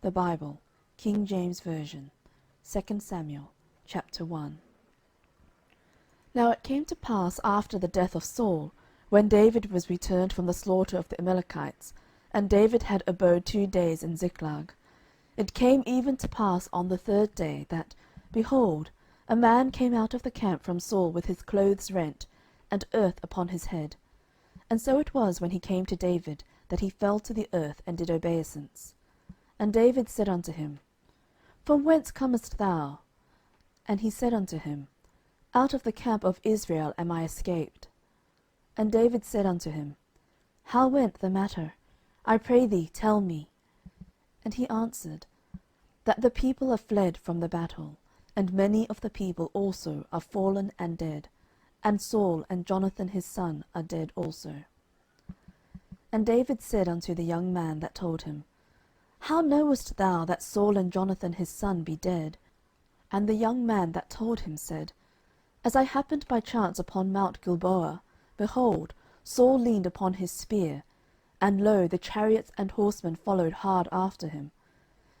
The Bible, King James Version, 2 Samuel, chapter 1. Now it came to pass after the death of Saul, when David was returned from the slaughter of the Amalekites, and David had abode 2 days in Ziklag, it came even to pass on the 3rd day, that, behold, a man came out of the camp from Saul with his clothes rent, and earth upon his head. And so it was, when he came to David, that he fell to the earth, and did obeisance. And David said unto him, From whence comest thou? And he said unto him, Out of the camp of Israel am I escaped. And David said unto him, How went the matter? I pray thee, tell me. And he answered, That the people are fled from the battle, and many of the people also are fallen and dead, and Saul and Jonathan his son are dead also. And David said unto the young man that told him, How knowest thou that Saul and Jonathan his son be dead? And the young man that told him said, As I happened by chance upon Mount Gilboa, behold, Saul leaned upon his spear, and lo, the chariots and horsemen followed hard after him.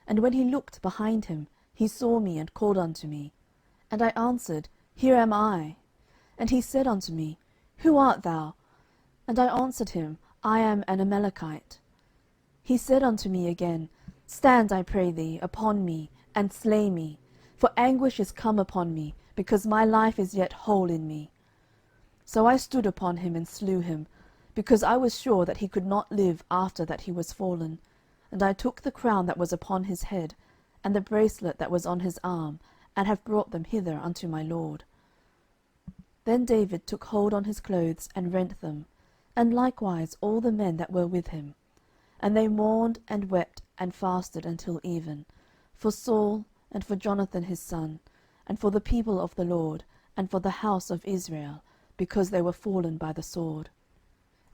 And when he looked behind him, he saw me, and called unto me. And I answered, Here am I. And he said unto me, Who art thou? And I answered him, I am an Amalekite. He said unto me again, Stand, I pray thee, upon me, and slay me, for anguish is come upon me, because my life is yet whole in me. So I stood upon him, and slew him, because I was sure that he could not live after that he was fallen. And I took the crown that was upon his head, and the bracelet that was on his arm, and have brought them hither unto my lord. Then David took hold on his clothes, and rent them, and likewise all the men that were with him. And they mourned and wept and fasted until even, for Saul, and for Jonathan his son, and for the people of the Lord, and for the house of Israel, because they were fallen by the sword.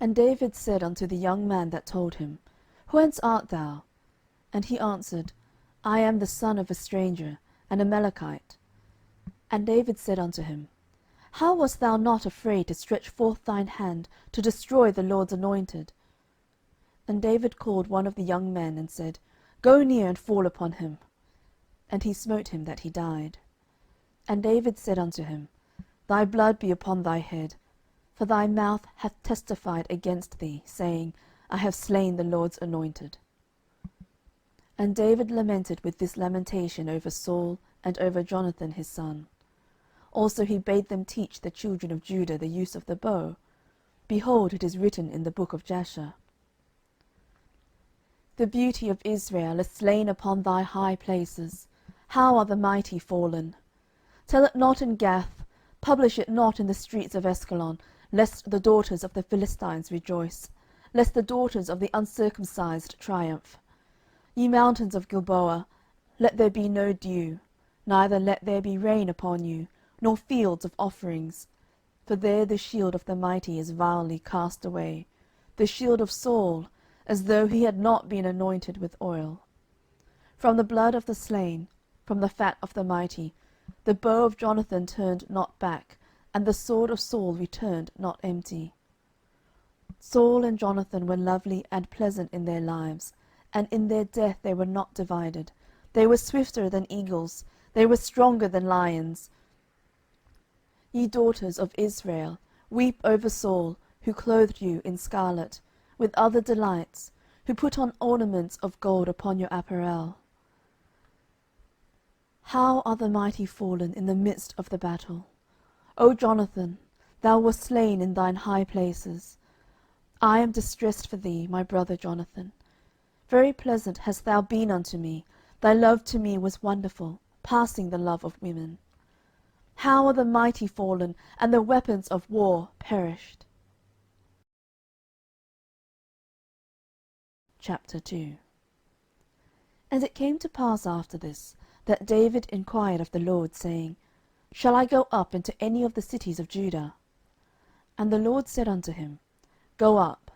And David said unto the young man that told him, Whence art thou? And he answered, I am the son of a stranger, an Amalekite. And David said unto him, How wast thou not afraid to stretch forth thine hand to destroy the LORD's anointed? And David called one of the young men, and said, Go near, and fall upon him. And he smote him that he died. And David said unto him, Thy blood be upon thy head, for thy mouth hath testified against thee, saying, I have slain the LORD's anointed. And David lamented with this lamentation over Saul and over Jonathan his son. Also he bade them teach the children of Judah the use of the bow. Behold, it is written in the book of Jasher. The beauty of Israel is slain upon thy high places. How are the mighty fallen! Tell it not in Gath, publish it not in the streets of Askelon, lest the daughters of the Philistines rejoice, lest the daughters of the uncircumcised triumph. Ye mountains of Gilboa, let there be no dew, neither let there be rain upon you, nor fields of offerings. For there the shield of the mighty is vilely cast away, the shield of Saul, as though he had not been anointed with oil. From the blood of the slain, from the fat of the mighty, the bow of Jonathan turned not back, and the sword of Saul returned not empty. Saul and Jonathan were lovely and pleasant in their lives, and in their death they were not divided. They were swifter than eagles, they were stronger than lions. Ye daughters of Israel, weep over Saul, who clothed you in scarlet, with other delights, who put on ornaments of gold upon your apparel. How are the mighty fallen in the midst of the battle! O Jonathan, thou wast slain in thine high places. I am distressed for thee, my brother Jonathan. Very pleasant hast thou been unto me, thy love to me was wonderful, passing the love of women. How are the mighty fallen, and the weapons of war perished! Chapter 2. And it came to pass after this, that David inquired of the LORD, saying, Shall I go up into any of the cities of Judah? And the LORD said unto him, Go up.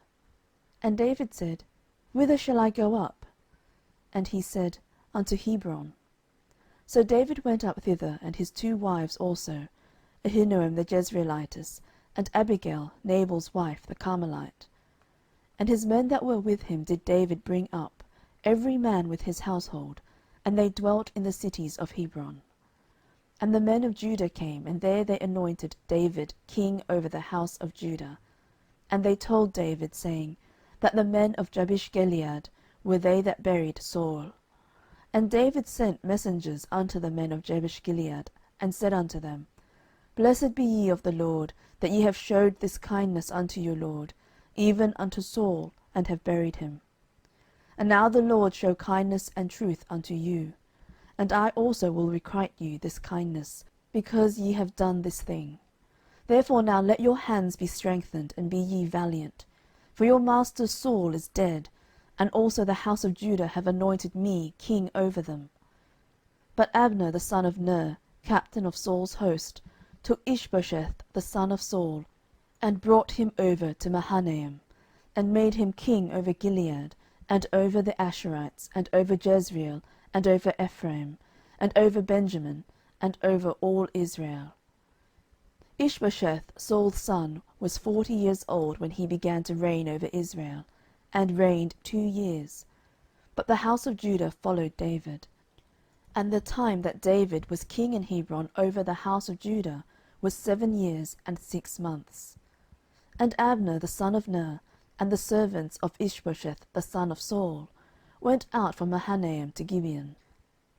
And David said, Whither shall I go up? And he said, Unto Hebron. So David went up thither, and his 2 wives also, Ahinoam the Jezreelitess, and Abigail, Nabal's wife, the Carmelite. And his men that were with him did David bring up, every man with his household, and they dwelt in the cities of Hebron. And the men of Judah came, and there they anointed David king over the house of Judah. And they told David, saying, that the men of Jabeshgilead were they that buried Saul. And David sent messengers unto the men of Jabeshgilead, and said unto them, Blessed be ye of the LORD, that ye have shewed this kindness unto your lord, even unto Saul, and have buried him. And now the LORD shew kindness and truth unto you. And I also will requite you this kindness, because ye have done this thing. Therefore now let your hands be strengthened, and be ye valiant. For your master Saul is dead, and also the house of Judah have anointed me king over them. But Abner the son of Ner, captain of Saul's host, took Ishbosheth the son of Saul, and brought him over to Mahanaim, and made him king over Gilead, and over the Asherites, and over Jezreel, and over Ephraim, and over Benjamin, and over all Israel. Ishbosheth Saul's son was 40 years old when he began to reign over Israel, and reigned 2 years. But the house of Judah followed David. And the time that David was king in Hebron over the house of Judah was 7 years and 6 months. And Abner the son of Ner, and the servants of Ishbosheth the son of Saul, went out from Mahanaim to Gibeon.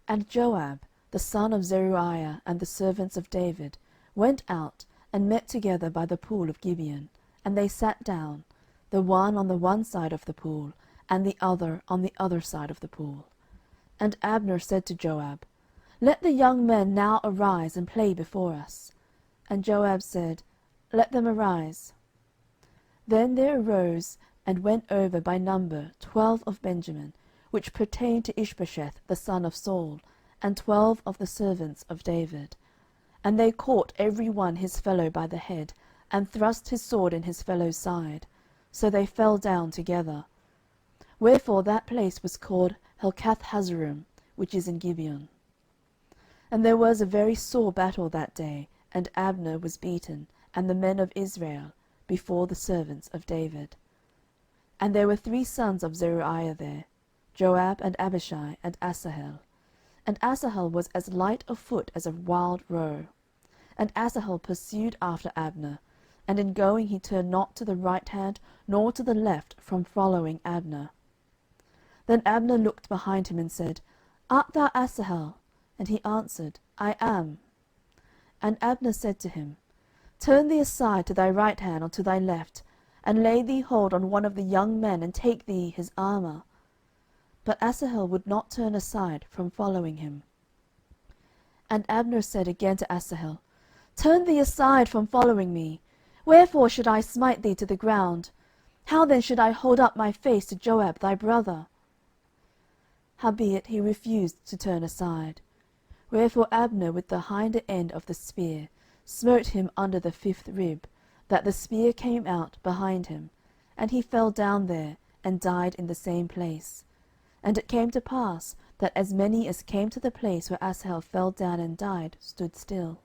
And Joab the son of Zeruiah and the servants of David went out, and met together by the pool of Gibeon, and they sat down, the one on the one side of the pool, and the other on the other side of the pool. And Abner said to Joab, Let the young men now arise and play before us. And Joab said, Let them arise. Then there arose and went over by number 12 of Benjamin, which pertained to Ishbosheth the son of Saul, and 12 of the servants of David. And they caught every one his fellow by the head, and thrust his sword in his fellow's side: so they fell down together. Wherefore that place was called Helkathhazarim, which is in Gibeon. And there was a very sore battle that day, and Abner was beaten, and the men of Israel, before the servants of David. And there were 3 sons of Zeruiah there, Joab, and Abishai, and Asahel. And Asahel was as light of foot as a wild roe. And Asahel pursued after Abner, and in going he turned not to the right hand nor to the left from following Abner. Then Abner looked behind him, and said, Art thou Asahel? And he answered, I am. And Abner said to him, Turn thee aside to thy right hand or to thy left, and lay thee hold on one of the young men, and take thee his armour. But Asahel would not turn aside from following him. And Abner said again to Asahel, Turn thee aside from following me. Wherefore should I smite thee to the ground? How then should I hold up my face to Joab thy brother? Howbeit he refused to turn aside. Wherefore Abner with the hinder end of the spear smote him under the 5th rib, that the spear came out behind him, and he fell down there, and died in the same place. And it came to pass, that as many as came to the place where Asahel fell down and died stood still.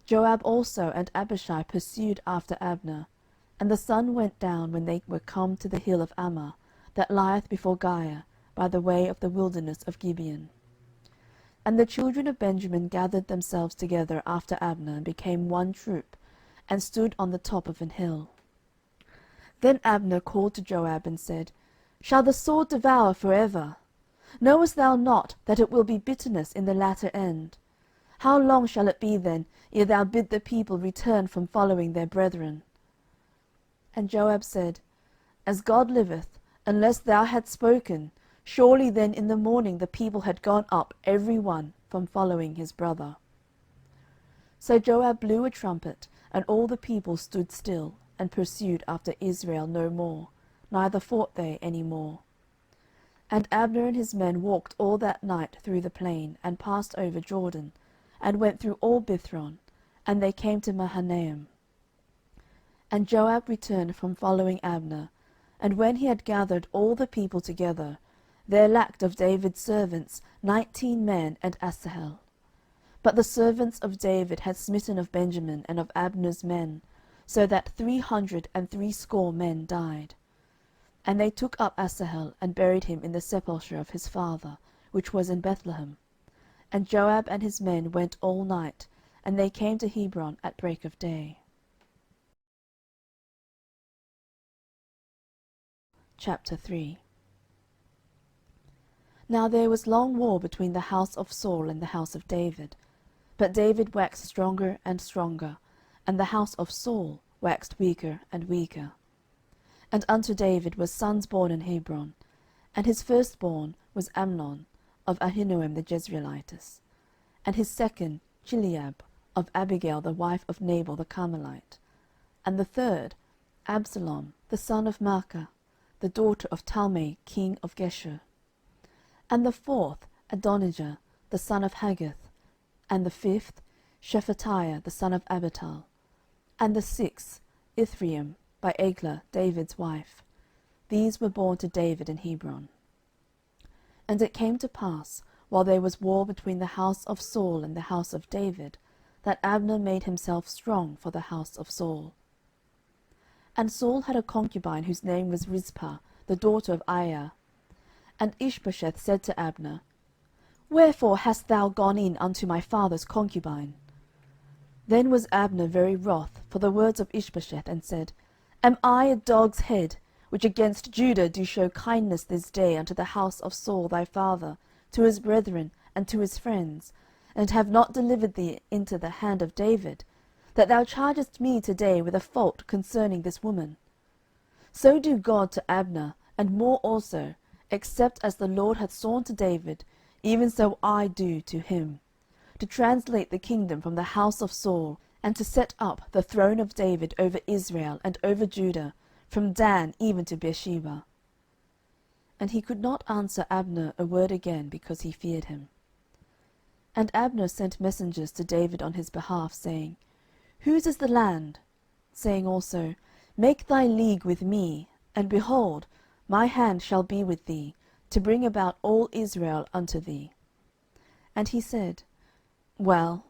Joab also and Abishai pursued after Abner. And the sun went down when they were come to the hill of Ammah, that lieth before Giah, by the way of the wilderness of Gibeon. And the children of Benjamin gathered themselves together after Abner, and became one troop, and stood on the top of an hill. Then Abner called to Joab, and said, Shall the sword devour for ever? Knowest thou not that it will be bitterness in the latter end? How long shall it be then, ere thou bid the people return from following their brethren? And Joab said, As God liveth, unless thou hadst spoken, surely then in the morning the people had gone up every one from following his brother. So Joab blew a trumpet, and all the people stood still, and pursued after Israel no more, neither fought they any more. And Abner and his men walked all that night through the plain, and passed over Jordan, and went through all Bithron, and they came to Mahanaim. And Joab returned from following Abner, and when he had gathered all the people together, there lacked of David's servants 19 men and Asahel. But the servants of David had smitten of Benjamin and of Abner's men, so that 360 men died. And they took up Asahel, and buried him in the sepulchre of his father, which was in Bethlehem. And Joab and his men went all night, and they came to Hebron at break of day. Chapter 3. Now there was long war between the house of Saul and the house of David. But David waxed stronger and stronger, and the house of Saul waxed weaker and weaker. And unto David were sons born in Hebron, and his firstborn was Amnon of Ahinoam the Jezreelitess, and his second Chileab of Abigail the wife of Nabal the Carmelite, and the third Absalom the son of Maachah, the daughter of Talmai king of Geshur, and the fourth Adonijah the son of Haggith, and the fifth Shephatiah the son of Abital, and the sixth Ithream by Eglah David's wife. These were born to David in Hebron. And it came to pass, while there was war between the house of Saul and the house of David, that Abner made himself strong for the house of Saul. And Saul had a concubine whose name was Rizpah, the daughter of Aiah. And Ishbosheth said to Abner, Wherefore hast thou gone in unto my father's concubine? Then was Abner very wroth for the words of Ishbosheth, and said, Am I a dog's head, which against Judah do shew kindness this day unto the house of Saul thy father, to his brethren, and to his friends, and have not delivered thee into the hand of David, that thou chargest me today with a fault concerning this woman? So do God to Abner, and more also, except as the Lord hath sworn to David, even so I do to him, to translate the kingdom from the house of Saul, and to set up the throne of David over Israel and over Judah, from Dan even to Beersheba. And he could not answer Abner a word again, because he feared him. And Abner sent messengers to David on his behalf, saying, Whose is the land? Saying also, Make thy league with me, and, behold, my hand shall be with thee, to bring about all Israel unto thee. And he said, Well,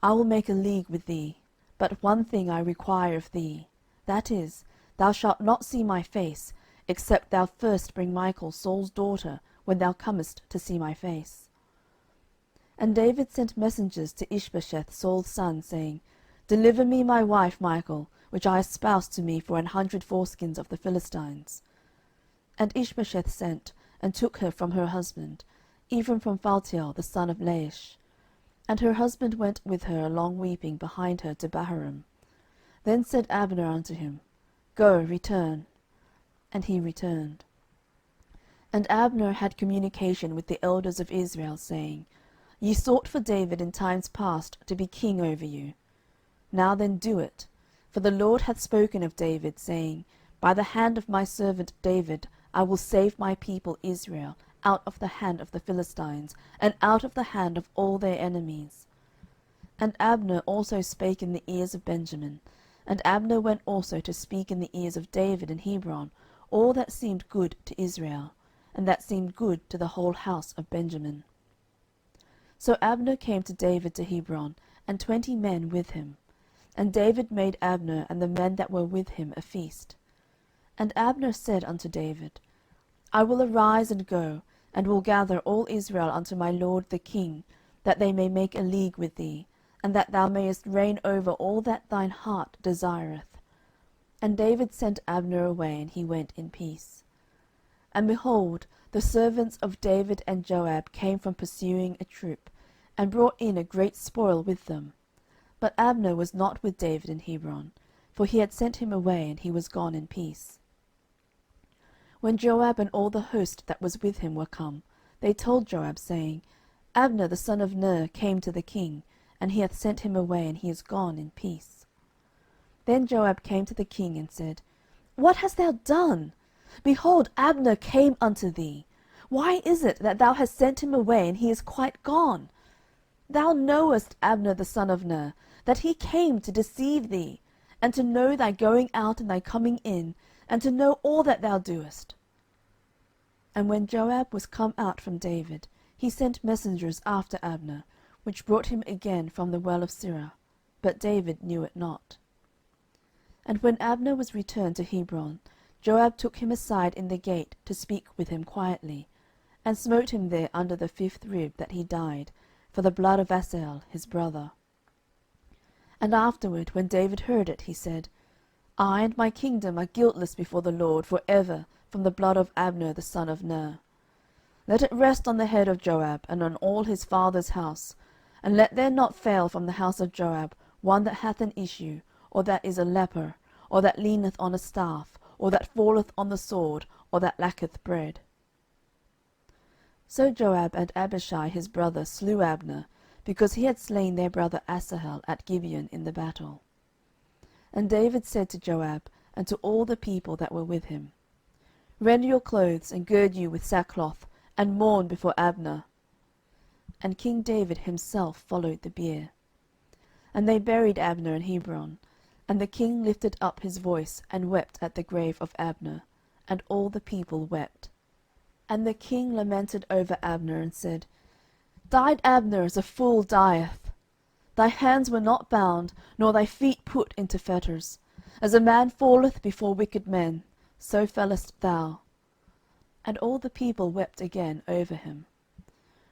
I will make a league with thee, but one thing I require of thee, that is, thou shalt not see my face, except thou first bring Michal Saul's daughter, when thou comest to see my face. And David sent messengers to Ishbosheth Saul's son, saying, Deliver me my wife Michal, which I espoused to me for 100 foreskins of the Philistines. And Ishbosheth sent, and took her from her husband, even from Phaltiel the son of Laish. And her husband went with her along weeping behind her to Bahurim. Then said Abner unto him, Go, return. And he returned. And Abner had communication with the elders of Israel, saying, Ye sought for David in times past to be king over you. Now then do it. For the LORD hath spoken of David, saying, By the hand of my servant David I will save my people Israel out of the hand of the Philistines, and out of the hand of all their enemies. And Abner also spake in the ears of Benjamin, and Abner went also to speak in the ears of David in Hebron all that seemed good to Israel, and that seemed good to the whole house of Benjamin. So Abner came to David to Hebron, and 20 men with him. And David made Abner and the men that were with him a feast. And Abner said unto David, I will arise and go, and will gather all Israel unto my lord the king, that they may make a league with thee, and that thou mayest reign over all that thine heart desireth. And David sent Abner away, and he went in peace. And behold, the servants of David and Joab came from pursuing a troop, and brought in a great spoil with them. But Abner was not with David in Hebron, for he had sent him away, and he was gone in peace. When Joab and all the host that was with him were come, they told Joab, saying, Abner the son of Ner came to the king, and he hath sent him away, and he is gone in peace. Then Joab came to the king, and said, What hast thou done? Behold, Abner came unto thee. Why is it that thou hast sent him away, and he is quite gone? Thou knowest Abner the son of Ner, that he came to deceive thee, and to know thy going out and thy coming in, and to know all that thou doest. And when Joab was come out from David, he sent messengers after Abner, which brought him again from the well of Sirah: but David knew it not. And when Abner was returned to Hebron, Joab took him aside in the gate to speak with him quietly, and smote him there under the 5th rib, that he died, for the blood of Asahel his brother. And afterward, when David heard it, he said, I and my kingdom are guiltless before the LORD for ever from the blood of Abner the son of Ner. Let it rest on the head of Joab, and on all his father's house, and let there not fail from the house of Joab one that hath an issue, or that is a leper, or that leaneth on a staff, or that falleth on the sword, or that lacketh bread. So Joab and Abishai his brother slew Abner, because he had slain their brother Asahel at Gibeon in the battle. And David said to Joab, and to all the people that were with him, Rend your clothes, and gird you with sackcloth, and mourn before Abner. And King David himself followed the bier. And they buried Abner in Hebron. And the king lifted up his voice, and wept at the grave of Abner, and all the people wept. And the king lamented over Abner, and said, Died Abner as a fool dieth. Thy hands were not bound, nor thy feet put into fetters. As a man falleth before wicked men, so fellest thou. And all the people wept again over him.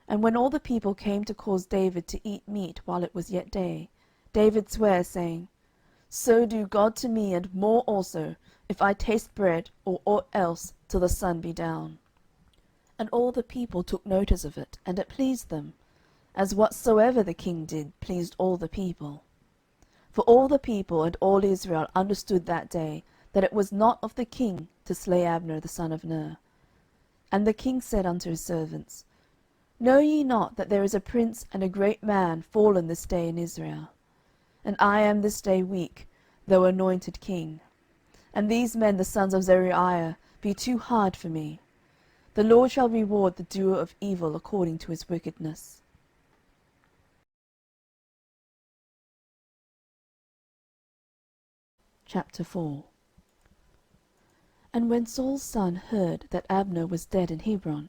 And when all the people came to cause David to eat meat while it was yet day, David sware, saying, So do God to me, and more also, if I taste bread or aught else till the sun be down. And all the people took notice of it, and it pleased them, as whatsoever the king did pleased all the people. For all the people and all Israel understood that day that it was not of the king to slay Abner the son of Ner. And the king said unto his servants, Know ye not that there is a prince and a great man fallen this day in Israel? And I am this day weak, though anointed king. And these men the sons of Zeruiah be too hard for me. The LORD shall reward the doer of evil according to his wickedness. Chapter 4. And when Saul's son heard that Abner was dead in Hebron,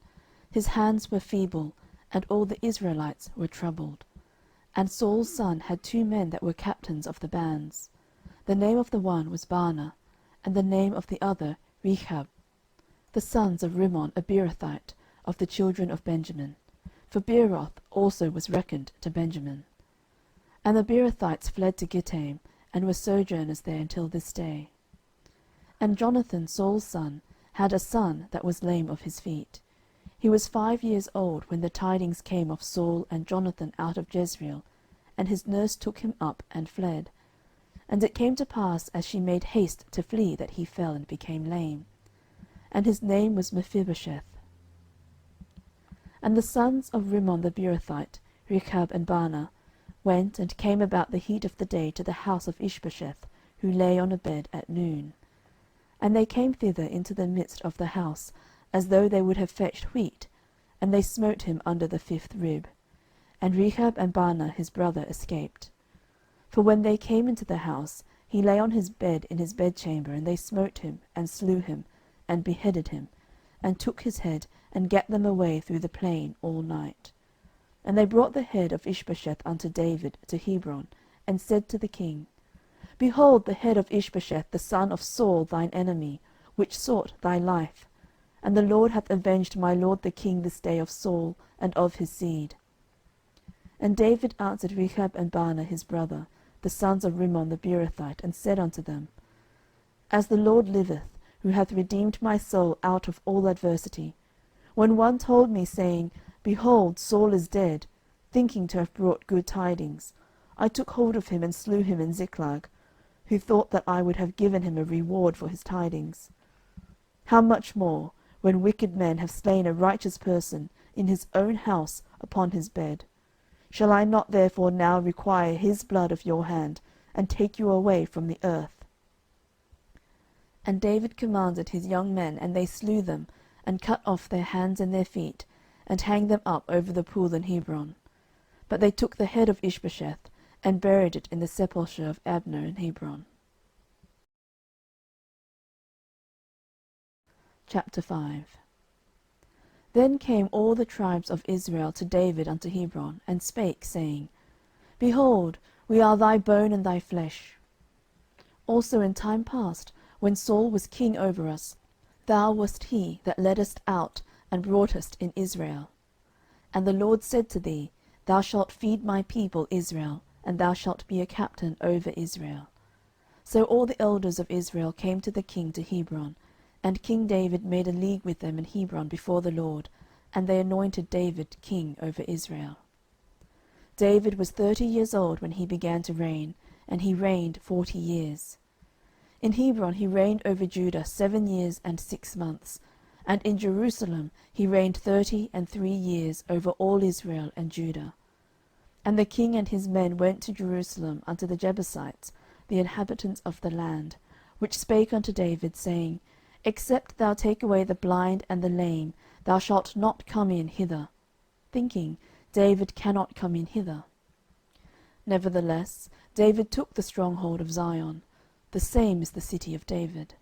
his hands were feeble, and all the Israelites were troubled. And Saul's son had 2 men that were captains of the bands. The name of the one was Baanah, and the name of the other Rechab, the sons of Rimmon a Beerothite, of the children of Benjamin. For Beeroth also was reckoned to Benjamin. And the Beerothites fled to Gittaim, and were sojourners there until this day. And Jonathan Saul's son had a son that was lame of his feet. He was 5 years old when the tidings came of Saul and Jonathan out of Jezreel, and his nurse took him up and fled. And it came to pass, as she made haste to flee, that he fell and became lame. And his name was Mephibosheth. And the sons of Rimmon the Beerothite, Rechab and Baanah, went and came about the heat of the day to the house of Ishbosheth, who lay on a bed at noon. And they came thither into the midst of the house, as though they would have fetched wheat, and they smote him under the 5th rib. And Rechab and Baanah his brother escaped. For when they came into the house, he lay on his bed in his bedchamber, and they smote him, and slew him, and beheaded him, and took his head, and gat them away through the plain all night. And they brought the head of Ishbosheth unto David to Hebron, and said to the king, Behold the head of Ishbosheth the son of Saul thine enemy, which sought thy life. And the LORD hath avenged my lord the king this day of Saul, and of his seed. And David answered Rechab and Baanah his brother, the sons of Rimmon the Beerothite, and said unto them, As the LORD liveth, who hath redeemed my soul out of all adversity, when one told me, saying, Behold, Saul is dead, thinking to have brought good tidings, I took hold of him and slew him in Ziklag, who thought that I would have given him a reward for his tidings. How much more, when wicked men have slain a righteous person in his own house upon his bed? Shall I not therefore now require his blood of your hand, and take you away from the earth? And David commanded his young men, and they slew them, and cut off their hands and their feet, and hanged them up over the pool in Hebron. But they took the head of Ishbosheth, and buried it in the sepulchre of Abner in Hebron. Chapter 5. Then came all the tribes of Israel to David unto Hebron, and spake, saying, Behold, we are thy bone and thy flesh. Also in time past, when Saul was king over us, thou wast he that leddest out and broughtest in Israel. And the LORD said to thee, Thou shalt feed my people Israel, and thou shalt be a captain over Israel. So all the elders of Israel came to the king to Hebron, and King David made a league with them in Hebron before the LORD, and they anointed David king over Israel. David was 30 years old when he began to reign, and he reigned 40 years. In Hebron he reigned over Judah 7 years and 6 months, and in Jerusalem he reigned 33 years over all Israel and Judah. And the king and his men went to Jerusalem unto the Jebusites, the inhabitants of the land, which spake unto David, saying, Except thou take away the blind and the lame, thou shalt not come in hither, thinking, David cannot come in hither. Nevertheless David took the stronghold of Zion, the same is the city of David.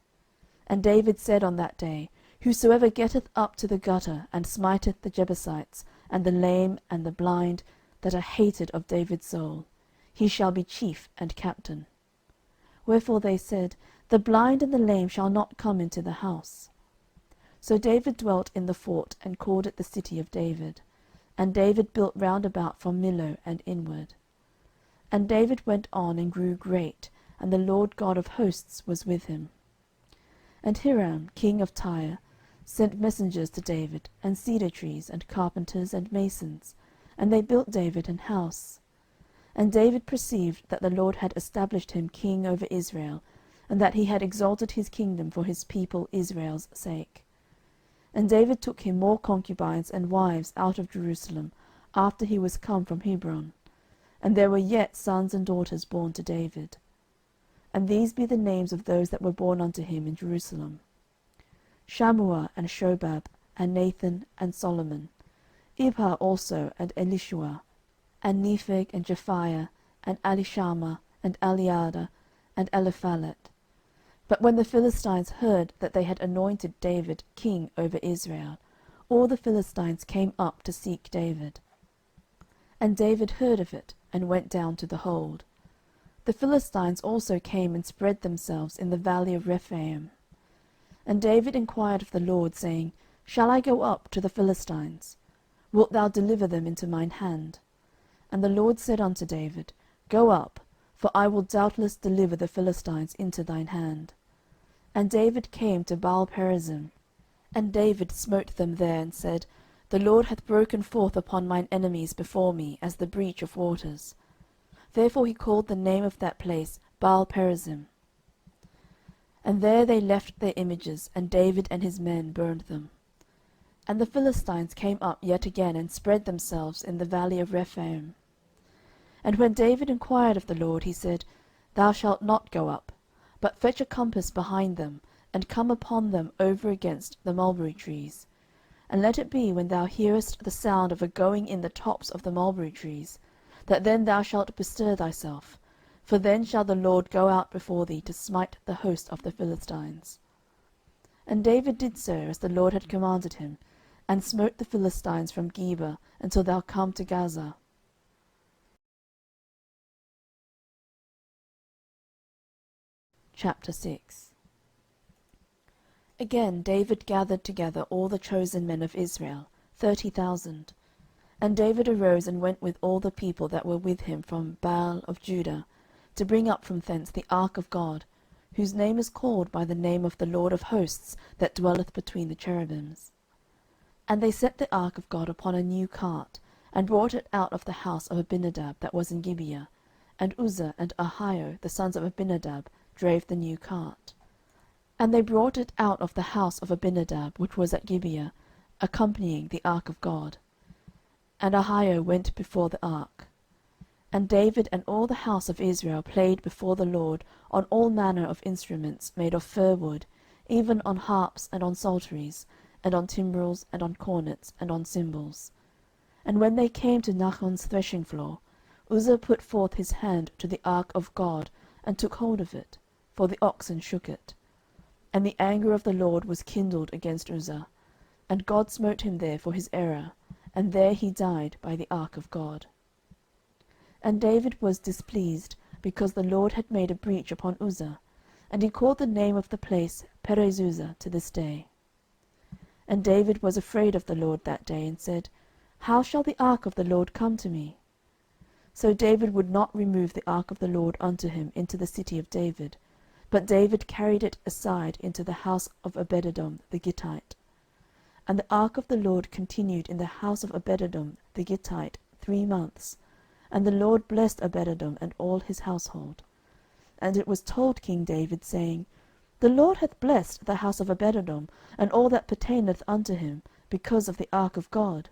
And David said on that day, Whosoever getteth up to the gutter, and smiteth the Jebusites, and the lame, and the blind, that are hated of David's soul, he shall be chief and captain. Wherefore they said, The blind and the lame shall not come into the house. So David dwelt in the fort, and called it the city of David. And David built round about from Millo and inward. And David went on and grew great, and the Lord God of hosts was with him. And Hiram king of Tyre sent messengers to David, and cedar trees, and carpenters, and masons, and they built David an house. And David perceived that the Lord had established him king over Israel, and that he had exalted his kingdom for his people Israel's sake. And David took him more concubines and wives out of Jerusalem, after he was come from Hebron. And there were yet sons and daughters born to David. And these be the names of those that were born unto him in Jerusalem: Shammua, and Shobab, and Nathan, and Solomon; Ibhar also, and Elishua, and Nepheg, and Japhiah, and Elishama, and Eliada, and Eliphalet. But when the Philistines heard that they had anointed David king over Israel, all the Philistines came up to seek David. And David heard of it, and went down to the hold. The Philistines also came and spread themselves in the valley of Rephaim. And David inquired of the LORD, saying, Shall I go up to the Philistines? Wilt thou deliver them into mine hand? And the LORD said unto David, Go up, for I will doubtless deliver the Philistines into thine hand. And David came to Baalperazim, and David smote them there, and said, The LORD hath broken forth upon mine enemies before me, as the breach of waters. Therefore he called the name of that place Baalperazim. And there they left their images, and David and his men burned them. And the Philistines came up yet again, and spread themselves in the valley of Rephaim. And when David inquired of the LORD, he said, Thou shalt not go up, but fetch a compass behind them, and come upon them over against the mulberry trees. And let it be, when thou hearest the sound of a going in the tops of the mulberry trees, that then thou shalt bestir thyself, for then shall the LORD go out before thee to smite the host of the Philistines. And David did so, as the LORD had commanded him, and smote the Philistines from Geba until thou come to Gaza. Chapter 6. Again David gathered together all the chosen men of Israel, 30,000. And David arose and went with all the people that were with him from Baal of Judah, to bring up from thence the ark of God, whose name is called by the name of the Lord of hosts, that dwelleth between the cherubims. And they set the ark of God upon a new cart, and brought it out of the house of Abinadab that was in Gibeah, and Uzzah and Ahio, the sons of Abinadab, drave the new cart. And they brought it out of the house of Abinadab, which was at Gibeah, accompanying the ark of God. And Ahio went before the ark. And David and all the house of Israel played before the LORD on all manner of instruments made of fir wood, even on harps, and on psalteries, and on timbrels, and on cornets, and on cymbals. And when they came to Nachon's threshingfloor, Uzzah put forth his hand to the ark of God, and took hold of it, for the oxen shook it. And the anger of the LORD was kindled against Uzzah, and God smote him there for his error, and there he died by the ark of God. And David was displeased, because the LORD had made a breach upon Uzzah, And he called the name of the place Perezuzah to this day. And David was afraid of the LORD that day, and said, How shall the ark of the LORD come to me? So David would not remove the ark of the LORD unto him into the city of David, but David carried it aside into the house of Obededom the Gittite. And the ark of the LORD continued in the house of Obededom the Gittite 3 months, and the LORD blessed Obededom and all his household. And it was told King David, saying, The LORD hath blessed the house of Obededom, and all that pertaineth unto him, because of the ark of God.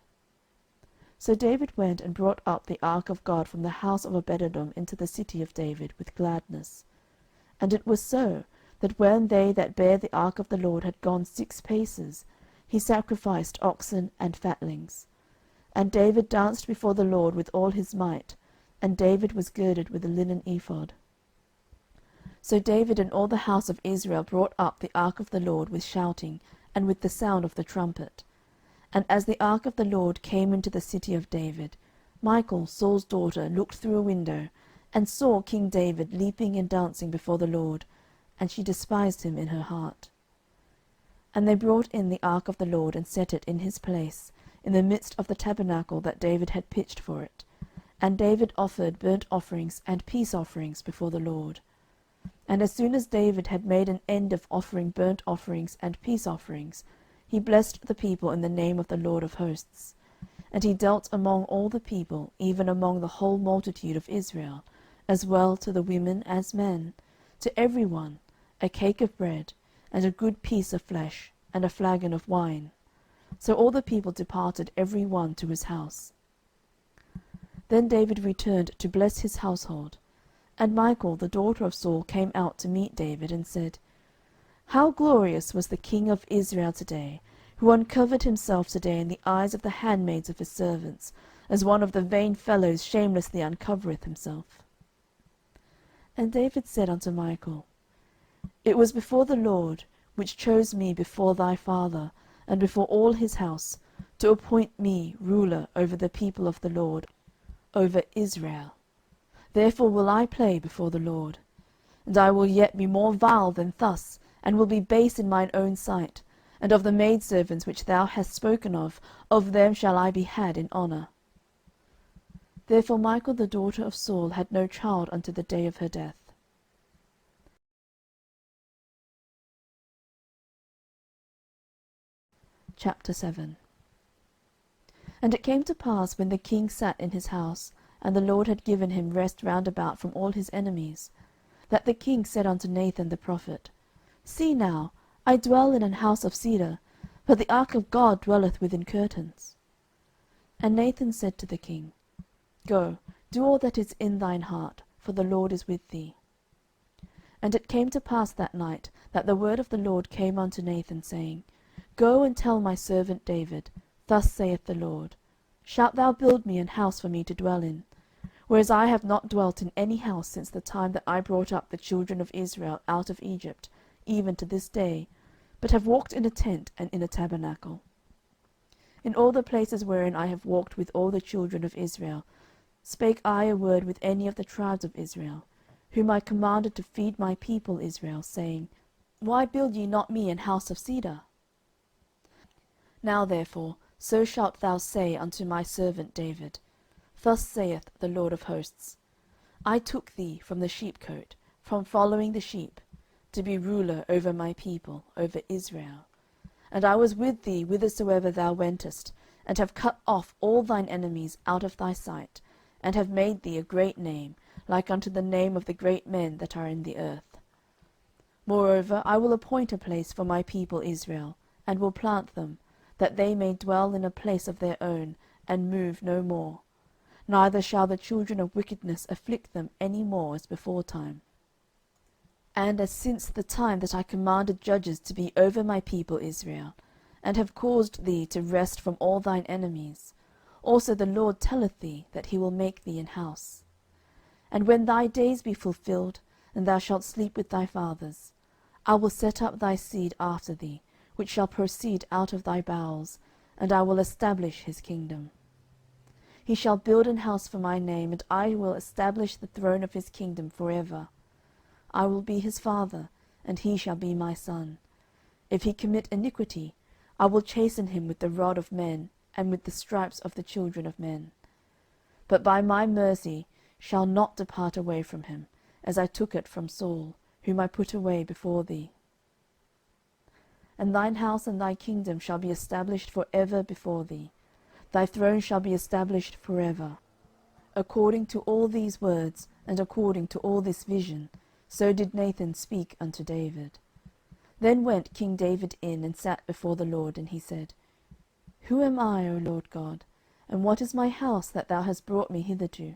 So David went and brought up the ark of God from the house of Obededom into the city of David with gladness. And it was so, that when they that bare the ark of the LORD had gone 6 paces, he sacrificed oxen and fatlings. And David danced before the LORD with all his might, and David was girded with a linen ephod. So David and all the house of Israel brought up the ark of the LORD with shouting, and with the sound of the trumpet. And as the ark of the LORD came into the city of David, Michal, Saul's daughter, looked through a window, and saw King David leaping and dancing before the LORD, and she despised him in her heart. And they brought in the ark of the LORD, and set it in his place, in the midst of the tabernacle that David had pitched for it. And David offered burnt offerings and peace offerings before the LORD. And as soon as David had made an end of offering burnt offerings and peace offerings, he blessed the people in the name of the LORD of hosts. And he dealt among all the people, even among the whole multitude of Israel, as well to the women as men, to every one, a cake of bread, and a good piece of flesh, and a flagon of wine. So all the people departed every one to his house. Then David returned to bless his household. And Michal, the daughter of Saul, came out to meet David, and said, How glorious was the king of Israel today, who uncovered himself today in the eyes of the handmaids of his servants, as one of the vain fellows shamelessly uncovereth himself. And David said unto Michal, It was before the LORD, which chose me before thy father, and before all his house, to appoint me ruler over the people of the LORD, over Israel. Therefore will I play before the LORD. And I will yet be more vile than thus, and will be base in mine own sight. And of the maidservants which thou hast spoken of them shall I be had in honour. Therefore Michal the daughter of Saul had no child unto the day of her death. Chapter 7. And it came to pass, when the king sat in his house, and the LORD had given him rest round about from all his enemies, that the king said unto Nathan the prophet, See now, I dwell in an house of cedar, but the ark of God dwelleth within curtains. And Nathan said to the king, Go, do all that is in thine heart, for the LORD is with thee. And it came to pass that night, that the word of the LORD came unto Nathan, saying, Go and tell my servant David, Thus saith the LORD, Shalt thou build me an house for me to dwell in? Whereas I have not dwelt in any house since the time that I brought up the children of Israel out of Egypt, even to this day, but have walked in a tent and in a tabernacle. In all the places wherein I have walked with all the children of Israel, spake I a word with any of the tribes of Israel, whom I commanded to feed my people Israel, saying, Why build ye not me an house of cedar? Now therefore so shalt thou say unto my servant David, Thus saith the LORD of hosts, I took thee from the sheepcote, from following the sheep, to be ruler over my people, over Israel. And I was with thee whithersoever thou wentest, and have cut off all thine enemies out of thy sight, and have made thee a great name, like unto the name of the great men that are in the earth. Moreover, I will appoint a place for my people Israel, and will plant them, that they may dwell in a place of their own, and move no more. Neither shall the children of wickedness afflict them any more as beforetime. And as since the time that I commanded judges to be over my people Israel, and have caused thee to rest from all thine enemies, also the LORD telleth thee that he will make thee an house. And when thy days be fulfilled, and thou shalt sleep with thy fathers, I will set up thy seed after thee, which shall proceed out of thy bowels, and I will establish his kingdom. He shall build an house for my name, and I will establish the throne of his kingdom for ever. I will be his father, and he shall be my son. If he commit iniquity, I will chasten him with the rod of men, and with the stripes of the children of men. But by my mercy shall not depart away from him, as I took it from Saul, whom I put away before thee. And thine house and thy kingdom shall be established for ever before thee. Thy throne shall be established for ever. According to all these words, and according to all this vision, so did Nathan speak unto David. Then went King David in, and sat before the Lord, and he said, Who am I, O Lord God, and what is my house that thou hast brought me hitherto?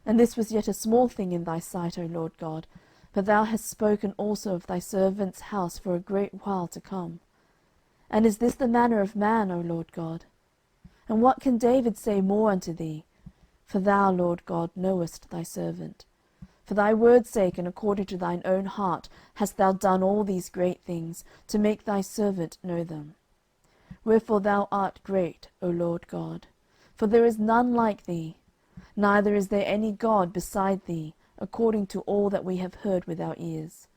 And this was yet a small thing in thy sight, O Lord God, but thou hast spoken also of thy servant's house for a great while to come. And is this the manner of man, O Lord God? And what can David say more unto thee? For thou, Lord God, knowest thy servant. For thy word's sake, and according to thine own heart, hast thou done all these great things, to make thy servant know them. Wherefore thou art great, O Lord God, for there is none like thee, neither is there any God beside thee, according to all that we have heard with our ears.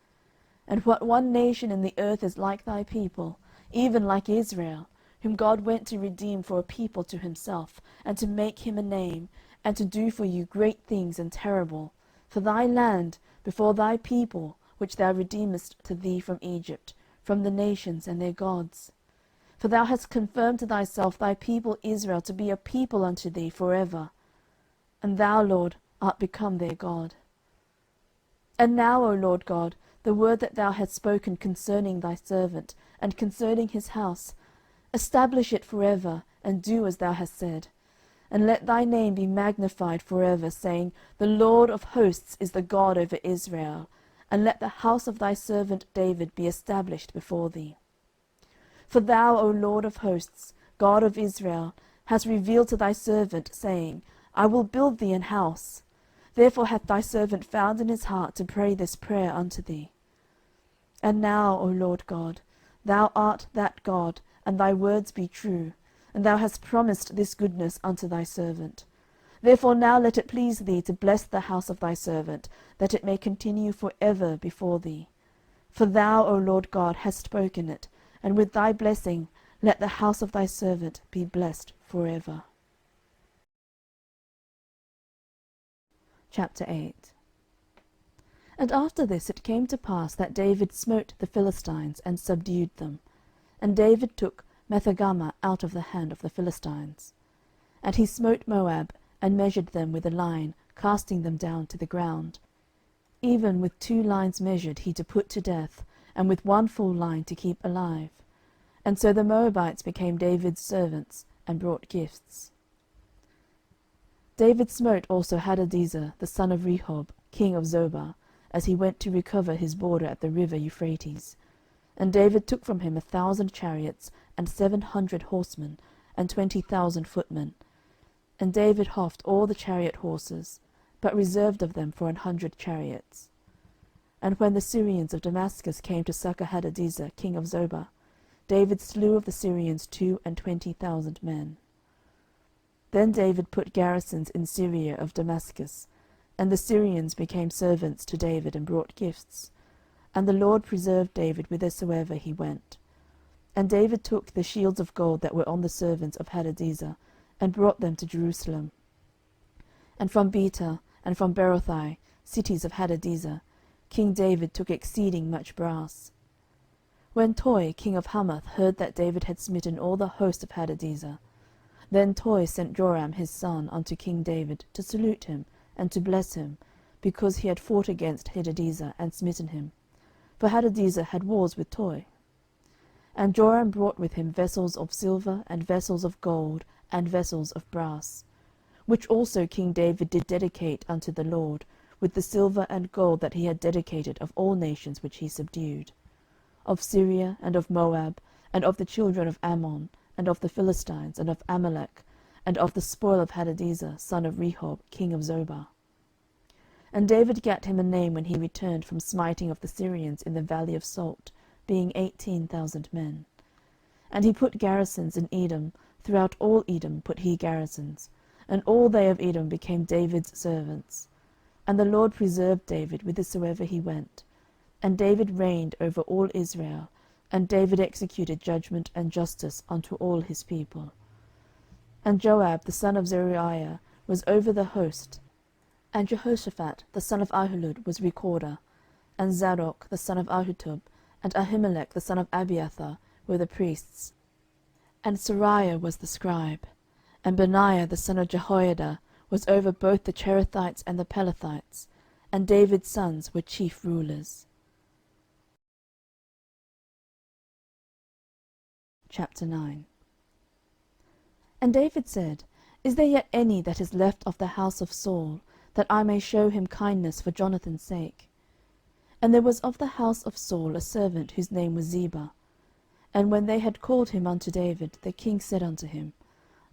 And what one nation in the earth is like thy people, even like Israel, whom God went to redeem for a people to himself, and to make him a name, and to do for you great things and terrible, for thy land, before thy people, which thou redeemest to thee from Egypt, from the nations and their gods. For thou hast confirmed to thyself thy people Israel to be a people unto thee for ever, and thou, Lord, art become their God. And now, O Lord God, the word that thou hast spoken concerning thy servant, and concerning his house, establish it for ever, and do as thou hast said. And let thy name be magnified for ever, saying, The Lord of hosts is the God over Israel. And let the house of thy servant David be established before thee. For thou, O Lord of hosts, God of Israel, hast revealed to thy servant, saying, I will build thee an house. Therefore hath thy servant found in his heart to pray this prayer unto thee. And now, O Lord God, thou art that God, and thy words be true, and thou hast promised this goodness unto thy servant. Therefore now let it please thee to bless the house of thy servant, that it may continue for ever before thee. For thou, O Lord God, hast spoken it, and with thy blessing let the house of thy servant be blessed for ever. Chapter 8. And after this it came to pass that David smote the Philistines, and subdued them. And David took Methegama out of the hand of the Philistines. And he smote Moab, and measured them with a line, casting them down to the ground. Even with 2 lines measured he to put to death, and with 1 full line to keep alive. And so the Moabites became David's servants, and brought gifts. David smote also Hadadezer the son of Rehob, king of Zobah, as he went to recover his border at the river Euphrates. And David took from him 1,000 chariots, and 700 horsemen, and 20,000 footmen. And David houghed all the chariot horses, but reserved of them for 100 chariots. And when the Syrians of Damascus came to succour Hadadezer king of Zobah, David slew of the Syrians 22,000 men. Then David put garrisons in Syria of Damascus, and the Syrians became servants to David, and brought gifts. And the Lord preserved David whithersoever he went. And David took the shields of gold that were on the servants of Hadadezer, and brought them to Jerusalem. And from Betah, and from Berothai, cities of Hadadezer, King David took exceeding much brass. When Toi king of Hamath heard that David had smitten all the host of Hadadezer, then Toi sent Joram his son unto King David, to salute him, and to bless him, because he had fought against Hadadezer, and smitten him. For Hadadezer had wars with Toi. And Joram brought with him vessels of silver, and vessels of gold, and vessels of brass, which also King David did dedicate unto the Lord, with the silver and gold that he had dedicated of all nations which he subdued, of Syria, and of Moab, and of the children of Ammon, and of the Philistines, and of Amalek, and of the spoil of Hadadezer son of Rehob king of Zobah. And David gat him a name when he returned from smiting of the Syrians in the valley of Salt, being 18,000 men. And he put garrisons in Edom, throughout all Edom put he garrisons, and all they of Edom became David's servants. And the Lord preserved David whithersoever he went. And David reigned over all Israel, and David executed judgment and justice unto all his people. And Joab the son of Zeruiah was over the host, and Jehoshaphat the son of Ahilud was recorder, and Zadok the son of Ahitub, and Ahimelech the son of Abiathar were the priests, and Sariah was the scribe, and Benaiah the son of Jehoiada was over both the Cherethites and the Pelethites, and David's sons were chief rulers. Chapter 9. And David said, Is there yet any that is left of the house of Saul, that I may shew him kindness for Jonathan's sake? And there was of the house of Saul a servant whose name was Ziba. And when they had called him unto David, the king said unto him,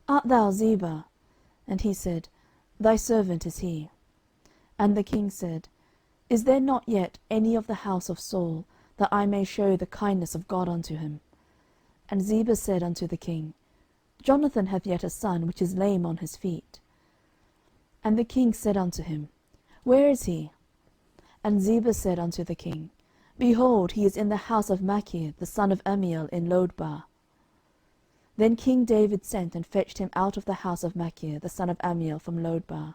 Art thou Ziba? And he said, Thy servant is he. And the king said, Is there not yet any of the house of Saul, that I may shew the kindness of God unto him? And Ziba said unto the king, Jonathan hath yet a son, which is lame on his feet. And the king said unto him, Where is he? And Ziba said unto the king, Behold, he is in the house of Machir the son of Ammiel in Lodebar. Then King David sent and fetched him out of the house of Machir the son of Ammiel from Lodebar.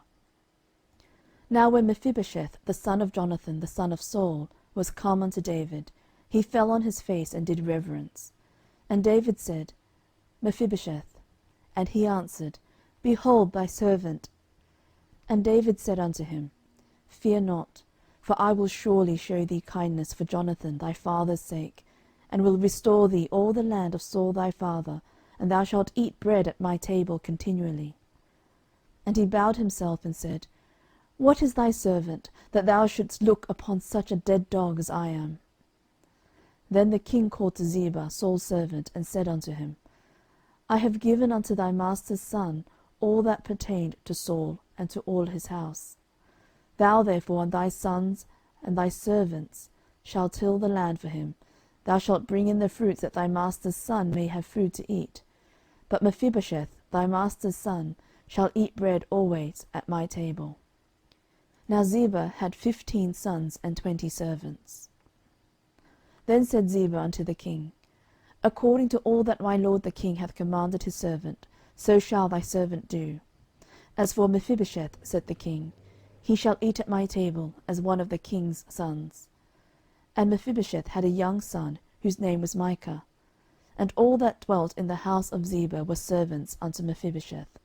Now when Mephibosheth the son of Jonathan the son of Saul was come unto David, he fell on his face and did reverence. And David said, Mephibosheth. And he answered, Behold thy servant. And David said unto him, Fear not, for I will surely shew thee kindness for Jonathan thy father's sake, and will restore thee all the land of Saul thy father, and thou shalt eat bread at my table continually. And he bowed himself and said, What is thy servant, that thou shouldst look upon such a dead dog as I am? Then the king called to Ziba, Saul's servant, and said unto him, I have given unto thy master's son all that pertained to Saul, and to all his house. Thou therefore and thy sons and thy servants shall till the land for him. Thou shalt bring in the fruits, that thy master's son may have food to eat. But Mephibosheth, thy master's son, shall eat bread always at my table. Now Ziba had 15 sons and 20 servants. Then said Ziba unto the king, According to all that my lord the king hath commanded his servant, so shall thy servant do. As for Mephibosheth, said the king, he shall eat at my table as one of the king's sons. And Mephibosheth had a young son, whose name was Micah. And all that dwelt in the house of Ziba were servants unto Mephibosheth.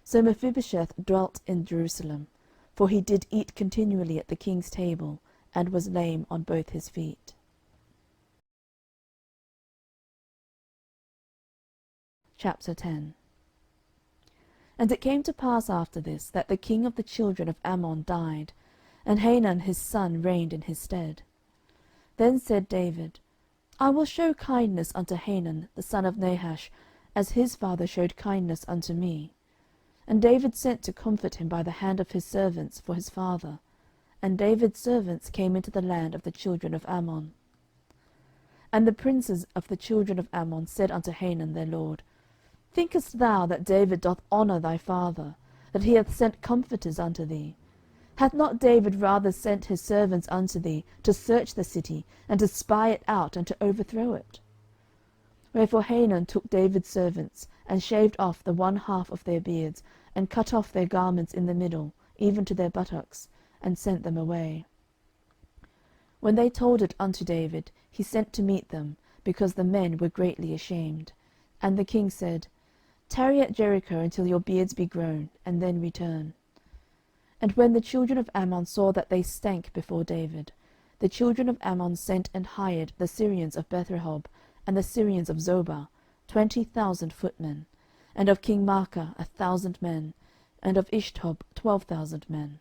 So Mephibosheth dwelt in Jerusalem, for he did eat continually at the king's table, and was lame on both his feet. Chapter 10. And it came to pass after this, that the king of the children of Ammon died, and Hanun his son reigned in his stead. Then said David, I will shew kindness unto Hanun the son of Nahash, as his father shewed kindness unto me. And David sent to comfort him by the hand of his servants for his father. And David's servants came into the land of the children of Ammon. And the princes of the children of Ammon said unto Hanun their lord, Thinkest thou that David doth honour thy father, that he hath sent comforters unto thee? Hath not David rather sent his servants unto thee to search the city, and to spy it out, and to overthrow it? Wherefore Hanun took David's servants, and shaved off the one half of their beards, and cut off their garments in the middle, even to their buttocks, and sent them away. When they told it unto David, he sent to meet them, because the men were greatly ashamed. And the king said, Tarry at Jericho until your beards be grown, and then return. And when the children of Ammon saw that they stank before David, the children of Ammon sent and hired the Syrians of Bethrehob, and the Syrians of Zobah, 20,000 footmen, and of King Maachah 1,000 men, and of Ishtob 12,000 men.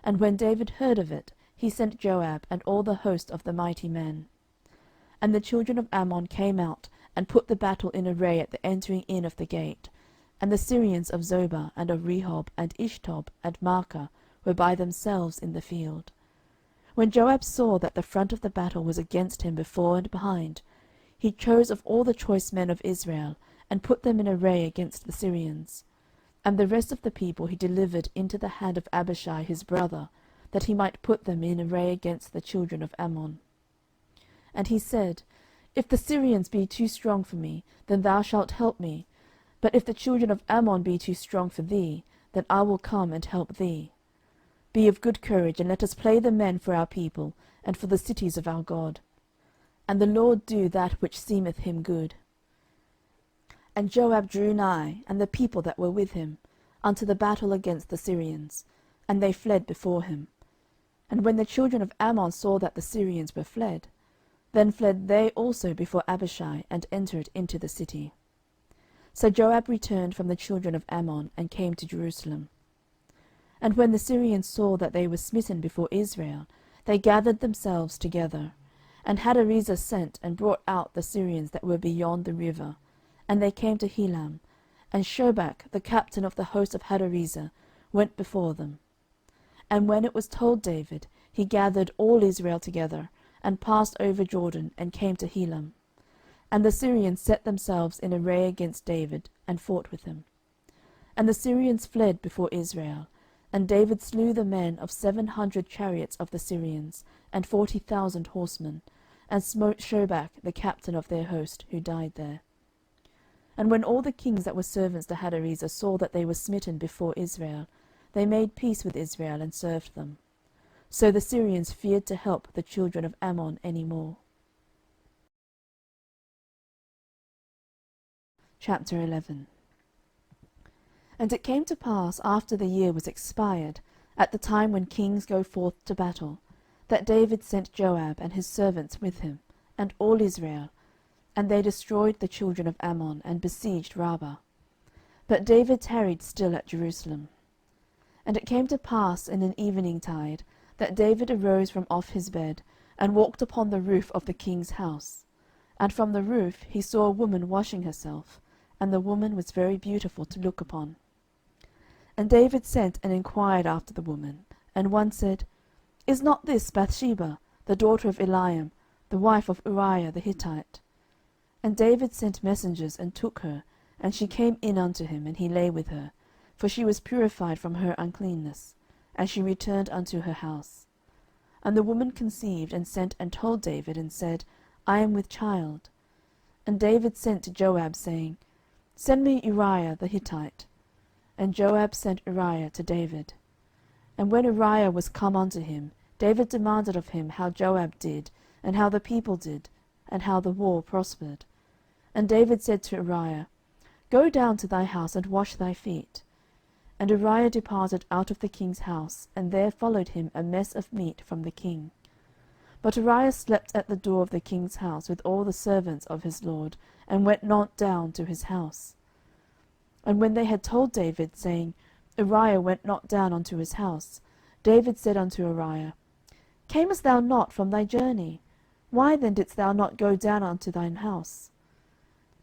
And when David heard of it, he sent Joab and all the host of the mighty men. And the children of Ammon came out, and put the battle in array at the entering in of the gate. And the Syrians of Zobah, and of Rehob, and Ishtob, and Maachah were by themselves in the field. When Joab saw that the front of the battle was against him before and behind, he chose of all the choice men of Israel, and put them in array against the Syrians. And the rest of the people he delivered into the hand of Abishai his brother, that he might put them in array against the children of Ammon. And he said, If the Syrians be too strong for me, then thou shalt help me. But if the children of Ammon be too strong for thee, then I will come and help thee. Be of good courage, and let us play the men for our people, and for the cities of our God. And the Lord do that which seemeth him good. And Joab drew nigh, and the people that were with him, unto the battle against the Syrians, and they fled before him. And when the children of Ammon saw that the Syrians were fled, then fled they also before Abishai, and entered into the city. So Joab returned from the children of Ammon, and came to Jerusalem. And when the Syrians saw that they were smitten before Israel, they gathered themselves together. And Hadarezer sent and brought out the Syrians that were beyond the river, and they came to Helam, and Shobach, the captain of the host of Hadarezer, went before them. And when it was told David, he gathered all Israel together, and passed over Jordan, and came to Helam. And the Syrians set themselves in array against David, and fought with him. And the Syrians fled before Israel, and David slew the men of 700 chariots of the Syrians, and 40,000 horsemen, and smote Shobach the captain of their host, who died there. And when all the kings that were servants to Hadarezer saw that they were smitten before Israel, they made peace with Israel, and served them. So the Syrians feared to help the children of Ammon any more. Chapter 11. And it came to pass, after the year was expired, at the time when kings go forth to battle, that David sent Joab and his servants with him, and all Israel, and they destroyed the children of Ammon, and besieged Rabbah. But David tarried still at Jerusalem. And it came to pass in an eveningtide, that David arose from off his bed, and walked upon the roof of the king's house. And from the roof he saw a woman washing herself, and the woman was very beautiful to look upon. And David sent and inquired after the woman. And one said, Is not this Bathsheba, the daughter of Eliam, the wife of Uriah the Hittite? And David sent messengers, and took her, and she came in unto him, and he lay with her, for she was purified from her uncleanness, and she returned unto her house. And the woman conceived, and sent and told David, and said, I am with child. And David sent to Joab, saying, Send me Uriah the Hittite. And Joab sent Uriah to David. And when Uriah was come unto him, David demanded of him how Joab did, and how the people did, and how the war prospered. And David said to Uriah, Go down to thy house, and wash thy feet. And Uriah departed out of the king's house, and there followed him a mess of meat from the king. But Uriah slept at the door of the king's house with all the servants of his lord, and went not down to his house. And when they had told David, saying, Uriah went not down unto his house, David said unto Uriah, Camest thou not from thy journey? Why then didst thou not go down unto thine house?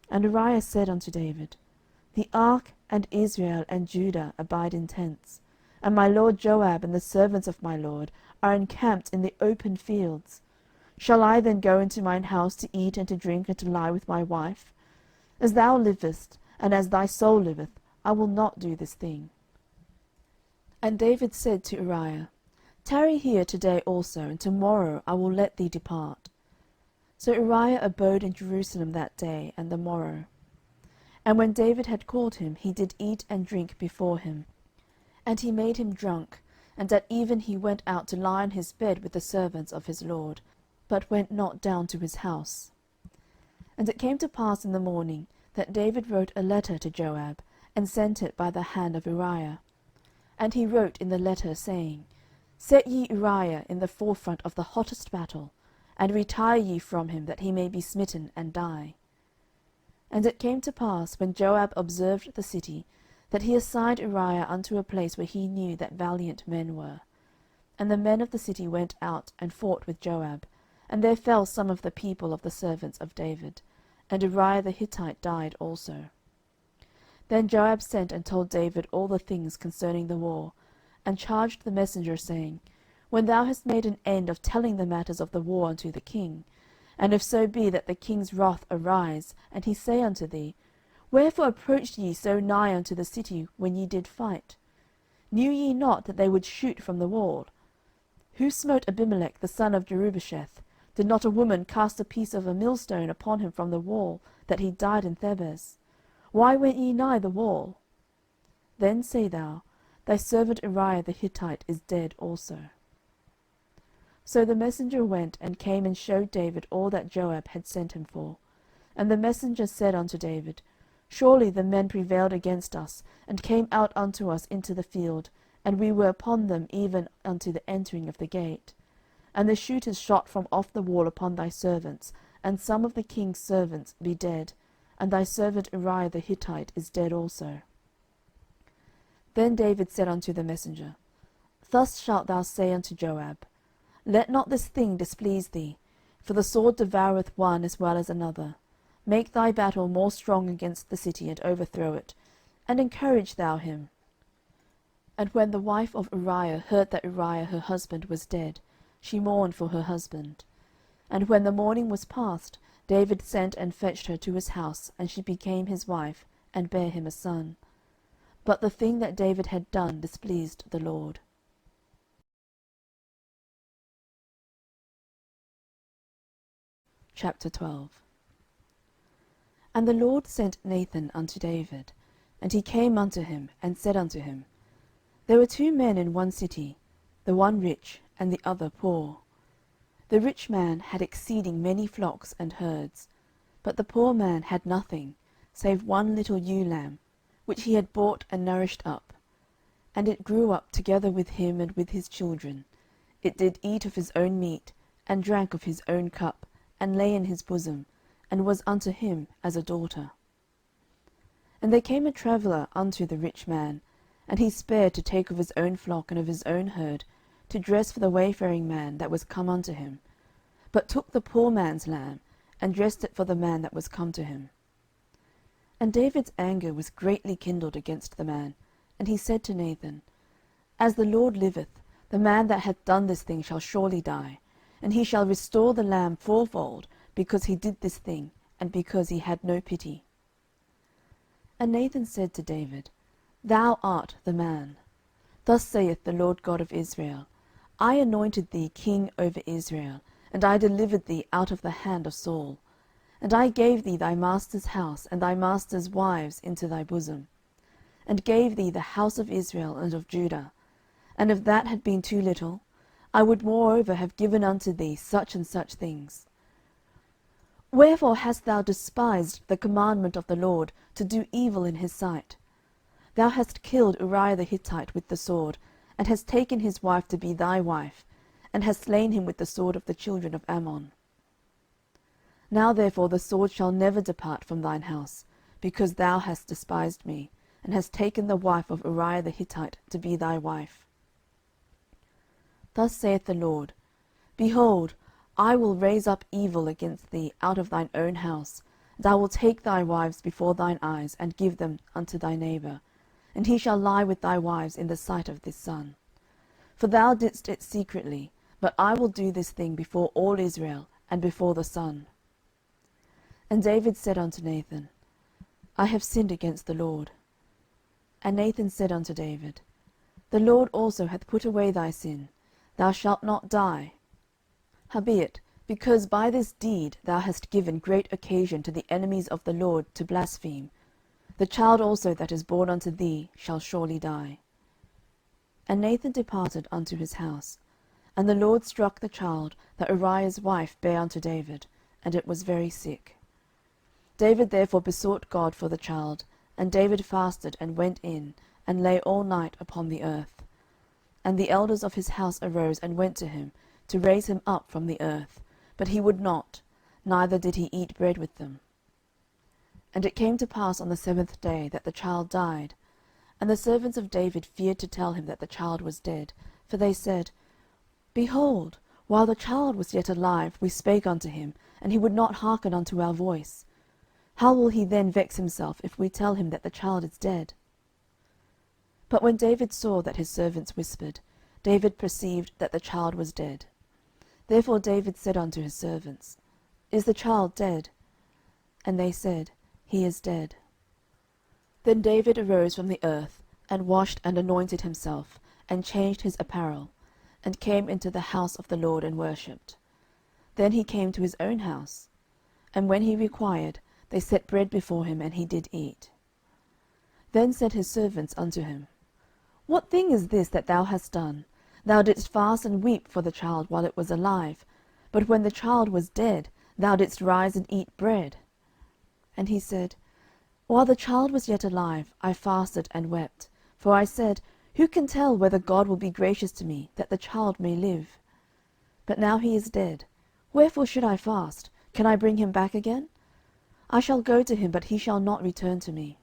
And Uriah said unto David, The ark and Israel and Judah abide in tents, and my lord Joab and the servants of my lord are encamped in the open fields. Shall I then go into mine house to eat and to drink and to lie with my wife? As thou livest, and as thy soul liveth, I will not do this thing. And David said to Uriah, Tarry here today also, and tomorrow I will let thee depart. So Uriah abode in Jerusalem that day and the morrow. And when David had called him, he did eat and drink before him. And he made him drunk, and at even he went out to lie on his bed with the servants of his lord, but went not down to his house. And it came to pass in the morning, that David wrote a letter to Joab, and sent it by the hand of Uriah. And he wrote in the letter, saying, Set ye Uriah in the forefront of the hottest battle, and retire ye from him, that he may be smitten and die. And it came to pass, when Joab observed the city, that he assigned Uriah unto a place where he knew that valiant men were. And the men of the city went out and fought with Joab, and there fell some of the people of the servants of David, and Uriah the Hittite died also. Then Joab sent and told David all the things concerning the war, and charged the messenger, saying, When thou hast made an end of telling the matters of the war unto the king, and if so be that the king's wrath arise, and he say unto thee, Wherefore approached ye so nigh unto the city when ye did fight? Knew ye not that they would shoot from the wall? Who smote Abimelech the son of Jerubbesheth? Did not a woman cast a piece of a millstone upon him from the wall, that he died in Thebez? Why went ye nigh the wall? Then say thou, Thy servant Uriah the Hittite is dead also. So the messenger went and came and shewed David all that Joab had sent him for. And the messenger said unto David, Surely the men prevailed against us, and came out unto us into the field, and we were upon them even unto the entering of the gate. And the shooters shot from off the wall upon thy servants, and some of the king's servants be dead, and thy servant Uriah the Hittite is dead also. Then David said unto the messenger, Thus shalt thou say unto Joab, Let not this thing displease thee, for the sword devoureth one as well as another. Make thy battle more strong against the city, and overthrow it, and encourage thou him. And when the wife of Uriah heard that Uriah her husband was dead, she mourned for her husband. And when the mourning was past, David sent and fetched her to his house, and she became his wife, and bare him a son. But the thing that David had done displeased the Lord. Chapter 12. And the Lord sent Nathan unto David, and he came unto him, and said unto him, There were 2 men in one city, the one rich, and the other poor. The rich man had exceeding many flocks and herds, but the poor man had nothing, save one little ewe lamb, which he had bought and nourished up. And it grew up together with him and with his children. It did eat of his own meat, and drank of his own cup, and lay in his bosom, and was unto him as a daughter. And there came a traveller unto the rich man, and he spared to take of his own flock and of his own herd, to dress for the wayfaring man that was come unto him, but took the poor man's lamb, and dressed it for the man that was come to him. And David's anger was greatly kindled against the man, and he said to Nathan, As the Lord liveth, the man that hath done this thing shall surely die, and he shall restore the lamb fourfold, because he did this thing, and because he had no pity. And Nathan said to David, Thou art the man. Thus saith the Lord God of Israel, I anointed thee king over Israel, and I delivered thee out of the hand of Saul. And I gave thee thy master's house and thy master's wives into thy bosom, and gave thee the house of Israel and of Judah. And if that had been too little, I would moreover have given unto thee such and such things. Wherefore hast thou despised the commandment of the Lord, to do evil in his sight? Thou hast killed Uriah the Hittite with the sword, and hast taken his wife to be thy wife, and hast slain him with the sword of the children of Ammon. Now therefore the sword shall never depart from thine house, because thou hast despised me, and hast taken the wife of Uriah the Hittite to be thy wife. Thus saith the Lord, Behold, I will raise up evil against thee out of thine own house, and I will take thy wives before thine eyes, and give them unto thy neighbour, and he shall lie with thy wives in the sight of this sun. For thou didst it secretly, but I will do this thing before all Israel, and before the sun. And David said unto Nathan, I have sinned against the Lord. And Nathan said unto David, The Lord also hath put away thy sin, thou shalt not die. Howbeit, because by this deed thou hast given great occasion to the enemies of the Lord to blaspheme, the child also that is born unto thee shall surely die. And Nathan departed unto his house. And the LORD struck the child that Uriah's wife bare unto David, and it was very sick. David therefore besought God for the child, and David fasted, and went in, and lay all night upon the earth. And the elders of his house arose, and went to him, to raise him up from the earth, but he would not, neither did he eat bread with them. And it came to pass on the 7th day that the child died. And the servants of David feared to tell him that the child was dead, for they said, Behold, while the child was yet alive, we spake unto him, and he would not hearken unto our voice. How will he then vex himself, if we tell him that the child is dead? But when David saw that his servants whispered, David perceived that the child was dead. Therefore David said unto his servants, Is the child dead? And they said, He is dead. Then David arose from the earth, and washed and anointed himself, and changed his apparel. and came into the house of the LORD, and worshipped. Then he came to his own house. And when he required, they set bread before him, and he did eat. Then said his servants unto him, What thing is this that thou hast done? Thou didst fast and weep for the child while it was alive, but when the child was dead, thou didst rise and eat bread. And he said, While the child was yet alive, I fasted and wept. For I said, Who can tell whether God will be gracious to me, that the child may live? But now he is dead. Wherefore should I fast? Can I bring him back again? I shall go to him, but he shall not return to me.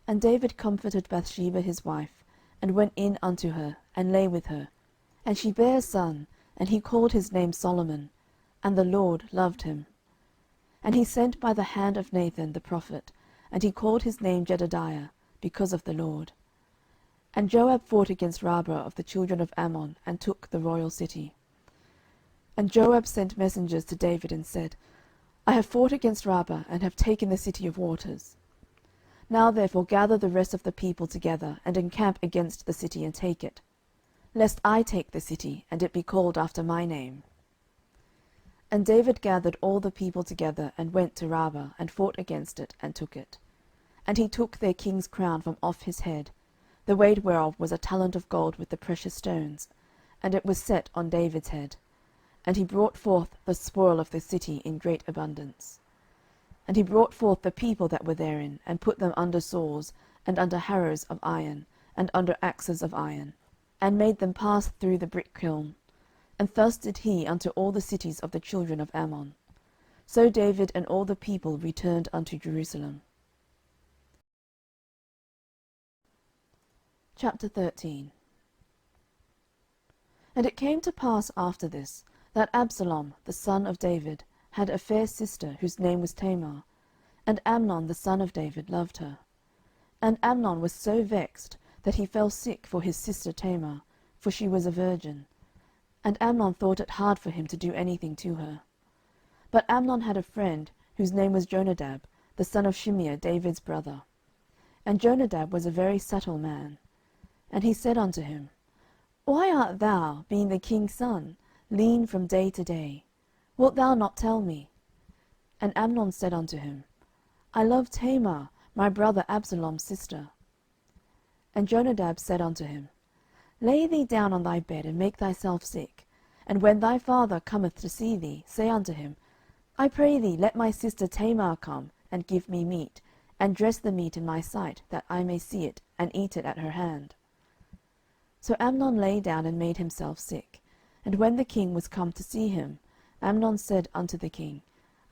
And David comforted Bathsheba his wife, and went in unto her, and lay with her. And she bare a son, and he called his name Solomon. And the LORD loved him. And he sent by the hand of Nathan the prophet, and he called his name Jedediah, because of the LORD. And Joab fought against Rabbah of the children of Ammon, and took the royal city. And Joab sent messengers to David, and said, I have fought against Rabbah, and have taken the city of waters. Now therefore gather the rest of the people together, and encamp against the city, and take it, lest I take the city, and it be called after my name. And David gathered all the people together, and went to Rabbah, and fought against it, and took it. And he took their king's crown from off his head, the weight whereof was a talent of gold with the precious stones, and it was set on David's head. And he brought forth the spoil of the city in great abundance. And he brought forth the people that were therein, and put them under saws, and under harrows of iron, and under axes of iron, and made them pass through the brickkiln. And thus did he unto all the cities of the children of Ammon. So David and all the people returned unto Jerusalem. Chapter 13. And it came to pass after this, that Absalom the son of David had a fair sister, whose name was Tamar. And Amnon the son of David loved her. And Amnon was so vexed, that he fell sick for his sister Tamar, for she was a virgin. And Amnon thought it hard for him to do anything to her. But Amnon had a friend, whose name was Jonadab, the son of Shimeah David's brother. And Jonadab was a very subtle man. And he said unto him, Why art thou, being the king's son, lean from day to day? Wilt thou not tell me? And Amnon said unto him, I love Tamar, my brother Absalom's sister. And Jonadab said unto him, Lay thee down on thy bed, and make thyself sick. And when thy father cometh to see thee, say unto him, I pray thee, let my sister Tamar come, and give me meat, and dress the meat in my sight, that I may see it, and eat it at her hand. So Amnon lay down, and made himself sick. And when the king was come to see him, Amnon said unto the king,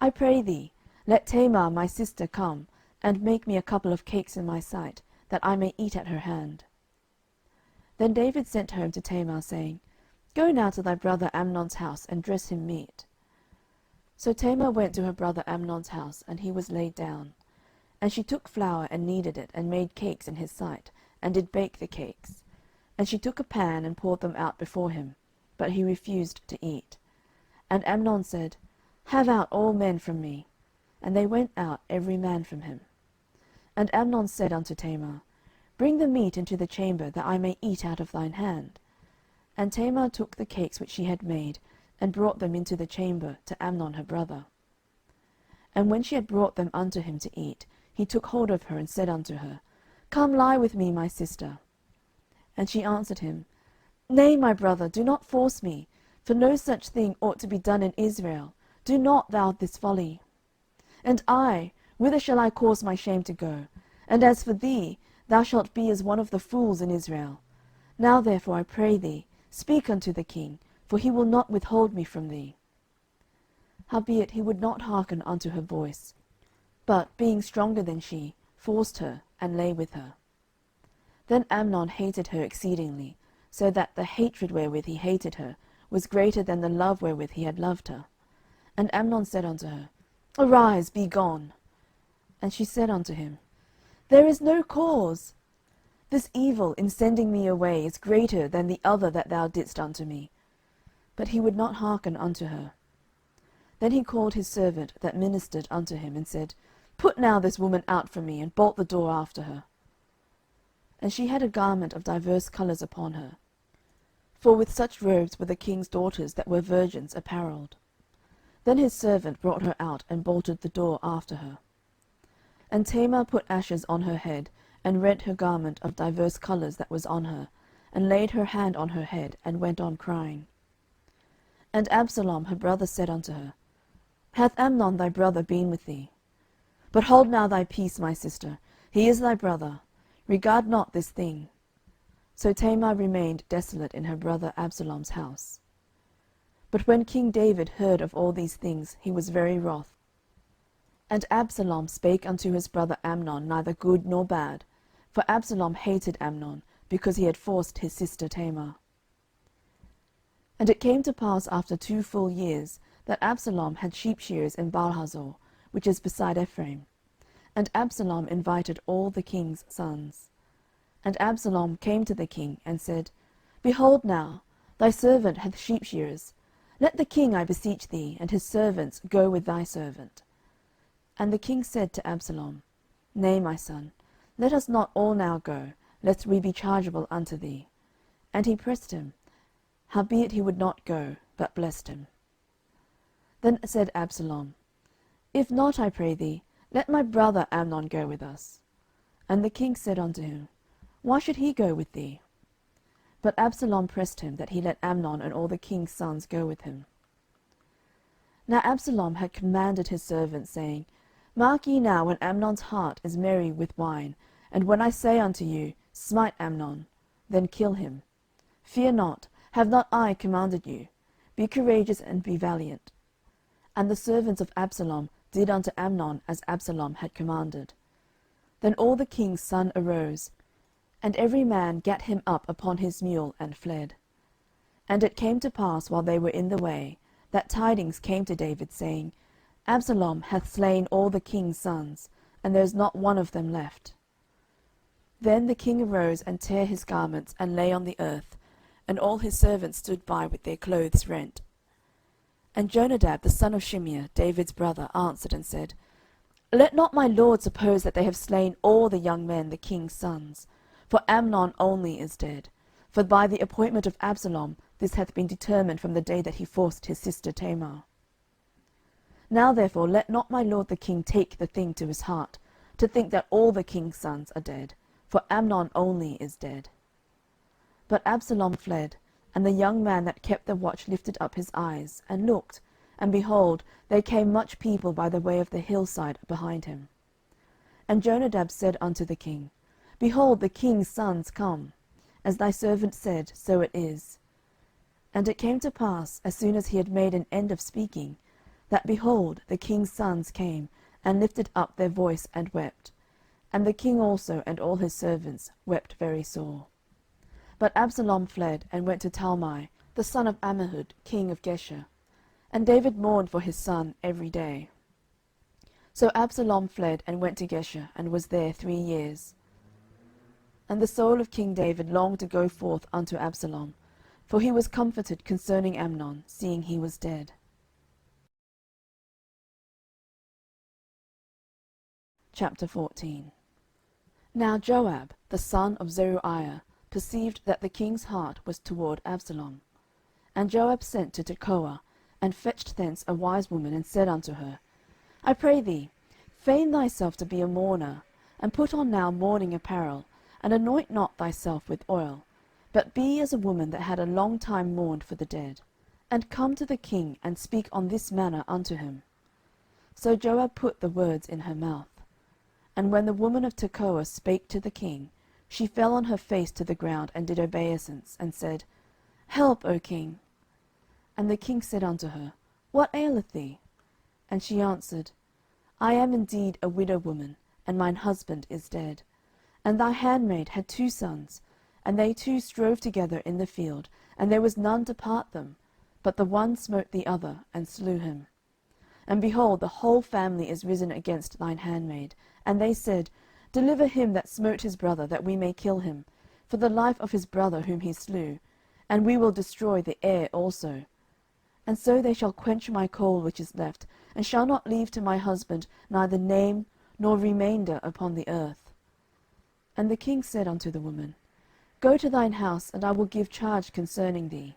I pray thee, let Tamar my sister come, and make me a couple of cakes in my sight, that I may eat at her hand. Then David sent home to Tamar, saying, Go now to thy brother Amnon's house, and dress him meat. So Tamar went to her brother Amnon's house, and he was laid down. And she took flour, and kneaded it, and made cakes in his sight, and did bake the cakes. And she took a pan, and poured them out before him, but he refused to eat. And Amnon said, Have out all men from me. And they went out every man from him. And Amnon said unto Tamar, Bring the meat into the chamber, that I may eat out of thine hand. And Tamar took the cakes which she had made, and brought them into the chamber to Amnon her brother. And when she had brought them unto him to eat, he took hold of her, and said unto her, Come lie with me, my sister. And she answered him, Nay, my brother, do not force me, for no such thing ought to be done in Israel. Do not thou this folly. And I, whither shall I cause my shame to go? And as for thee, thou shalt be as one of the fools in Israel. Now therefore, I pray thee, speak unto the king, for he will not withhold me from thee. Howbeit he would not hearken unto her voice, but, being stronger than she, forced her, and lay with her. Then Amnon hated her exceedingly, so that the hatred wherewith he hated her was greater than the love wherewith he had loved her. And Amnon said unto her, Arise, be gone. And she said unto him, There is no cause. This evil in sending me away is greater than the other that thou didst unto me. But he would not hearken unto her. Then he called his servant that ministered unto him, and said, Put now this woman out from me, and bolt the door after her. And she had a garment of divers colours upon her. for with such robes were the king's daughters that were virgins apparelled. Then his servant brought her out, and bolted the door after her. And Tamar put ashes on her head, and rent her garment of divers colours that was on her, and laid her hand on her head, and went on crying. And Absalom her brother said unto her, Hath Amnon thy brother been with thee? But hold now thy peace, my sister, he is thy brother, regard not this thing. So Tamar remained desolate in her brother Absalom's house. But when King David heard of all these things, he was very wroth. And Absalom spake unto his brother Amnon neither good nor bad, for Absalom hated Amnon, because he had forced his sister Tamar. And it came to pass after 2 full years, that Absalom had sheepshearers in Baalhazor, which is beside Ephraim. And Absalom invited all the king's sons. And Absalom came to the king, and said, Behold now, thy servant hath sheepshearers. Let the king, I beseech thee, and his servants go with thy servant. And the king said to Absalom, Nay, my son, let us not all now go, lest we be chargeable unto thee. And he pressed him. Howbeit he would not go, but blessed him. Then said Absalom, If not, I pray thee, let my brother Amnon go with us. And the king said unto him, Why should he go with thee? But Absalom pressed him, that he let Amnon and all the king's sons go with him. Now Absalom had commanded his servants, saying, Mark ye now when Amnon's heart is merry with wine, and when I say unto you, Smite Amnon, then kill him. Fear not, have not I commanded you? Be courageous and be valiant. And the servants of Absalom did unto Amnon as Absalom had commanded. Then all the king's sons arose, and every man gat him up upon his mule, and fled. And it came to pass, while they were in the way, that tidings came to David, saying, Absalom hath slain all the king's sons, and there is not one of them left. Then the king arose, and tare his garments, and lay on the earth, and all his servants stood by with their clothes rent. And Jonadab the son of Shimeah, David's brother, answered and said, Let not my lord suppose that they have slain all the young men, the king's sons. For Amnon only is dead. For by the appointment of Absalom this hath been determined from the day that he forced his sister Tamar. Now therefore let not my lord the king take the thing to his heart, to think that all the king's sons are dead, for Amnon only is dead. But Absalom fled, and the young man that kept the watch lifted up his eyes, and looked, and behold, there came much people by the way of the hillside behind him. And Jonadab said unto the king, Behold, the king's sons come. As thy servant said, so it is. And it came to pass, as soon as he had made an end of speaking, that, behold, the king's sons came, and lifted up their voice, and wept. And the king also and all his servants wept very sore. But Absalom fled, and went to Talmai, the son of Ammihud, king of Geshur. And David mourned for his son every day. So Absalom fled, and went to Geshur, and was there 3 years. And the soul of King David longed to go forth unto Absalom, for he was comforted concerning Amnon, seeing he was dead. Chapter 14. Now Joab, the son of Zeruiah, perceived that the king's heart was toward Absalom. And Joab sent to Tekoa, and fetched thence a wise woman, and said unto her, I pray thee, feign thyself to be a mourner, and put on now mourning apparel, and anoint not thyself with oil, but be as a woman that had a long time mourned for the dead, and come to the king, and speak on this manner unto him. So Joab put the words in her mouth. And when the woman of Tekoa spake to the king, she fell on her face to the ground, and did obeisance, and said, Help, O king. And the king said unto her, What aileth thee? And she answered, I am indeed a widow woman, and mine husband is dead. And thy handmaid had 2 sons, and they 2 strove together in the field, and there was none to part them, but the one smote the other, and slew him. And behold, the whole family is risen against thine handmaid. And they said, Deliver him that smote his brother, that we may kill him, for the life of his brother whom he slew, and we will destroy the heir also. And so they shall quench my coal which is left, and shall not leave to my husband neither name nor remainder upon the earth. And the king said unto the woman, Go to thine house, and I will give charge concerning thee.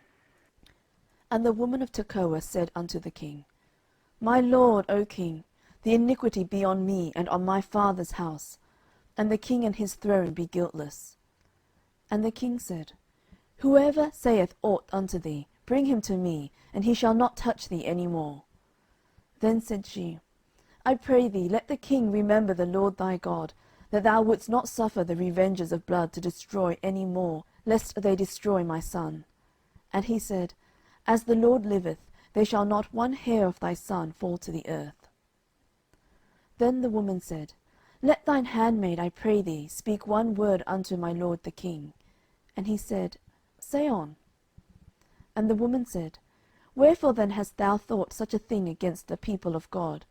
And the woman of Tekoa said unto the king, My lord, O king, the iniquity be on me and on my father's house, and the king and his throne be guiltless. And the king said, Whoever saith aught unto thee, bring him to me, and he shall not touch thee any more. Then said she, I pray thee, let the king remember the Lord thy God, that thou wouldest not suffer the revengers of blood to destroy any more, lest they destroy my son. And he said, As the Lord liveth, there shall not one hair of thy son fall to the earth. Then the woman said, Let thine handmaid, I pray thee, speak one word unto my lord the king. And he said, Say on. And the woman said, Wherefore then hast thou thought such a thing against the people of God?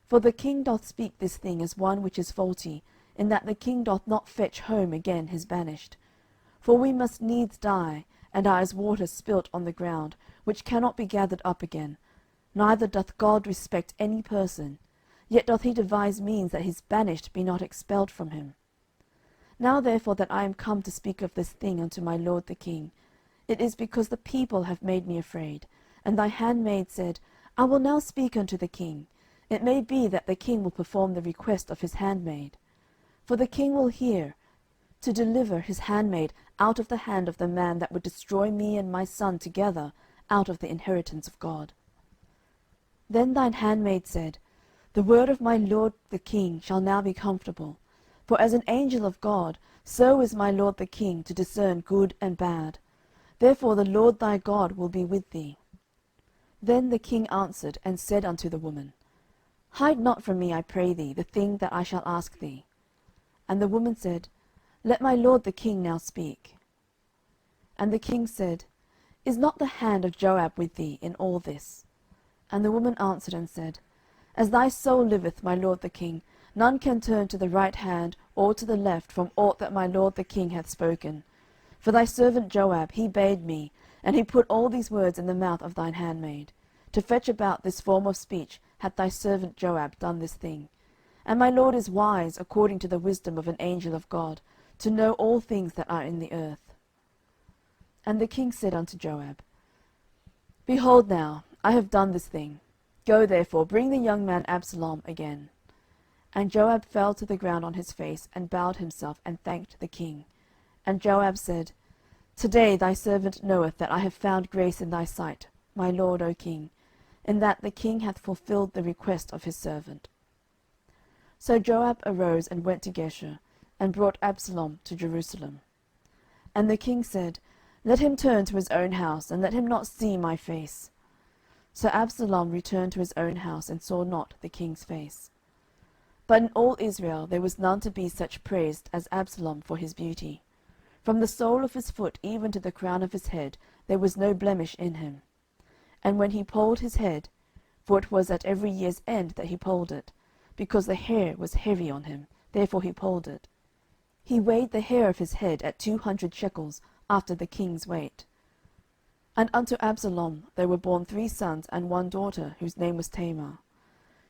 For the king doth speak this thing as one which is faulty, in that the king doth not fetch home again his banished. For we must needs die, and are as water spilt on the ground, which cannot be gathered up again. Neither doth God respect any person, yet doth he devise means that his banished be not expelled from him. Now therefore that I am come to speak of this thing unto my lord the king, it is because the people have made me afraid. And thy handmaid said, I will now speak unto the king. It may be that the king will perform the request of his handmaid. For the king will hear, to deliver his handmaid out of the hand of the man that would destroy me and my son together out of the inheritance of God. Then thine handmaid said, The word of my lord the king shall now be comfortable. For as an angel of God, so is my lord the king to discern good and bad. Therefore the Lord thy God will be with thee. Then the king answered and said unto the woman, Hide not from me, I pray thee, the thing that I shall ask thee. And the woman said, Let my lord the king now speak. And the king said, Is not the hand of Joab with thee in all this? And the woman answered and said, As thy soul liveth, my lord the king, none can turn to the right hand or to the left from aught that my lord the king hath spoken. For thy servant Joab, he bade me, and he put all these words in the mouth of thine handmaid. To fetch about this form of speech hath thy servant Joab done this thing. And my lord is wise, according to the wisdom of an angel of God, to know all things that are in the earth. And the king said unto Joab, Behold now, I have done this thing. Go therefore, bring the young man Absalom again. And Joab fell to the ground on his face, and bowed himself, and thanked the king. And Joab said, Today thy servant knoweth that I have found grace in thy sight, my lord, O king, in that the king hath fulfilled the request of his servant. So Joab arose and went to Geshur, and brought Absalom to Jerusalem. And the king said, Let him turn to his own house, and let him not see my face. So Absalom returned to his own house, and saw not the king's face. But in all Israel there was none to be such praised as Absalom for his beauty. From the sole of his foot even to the crown of his head there was no blemish in him. And when he polled his head, for it was at every year's end that he polled it, because the hair was heavy on him, therefore he polled it, he weighed the hair of his head at 200 shekels after the king's weight. And unto Absalom there were born 3 sons and 1 daughter, whose name was Tamar.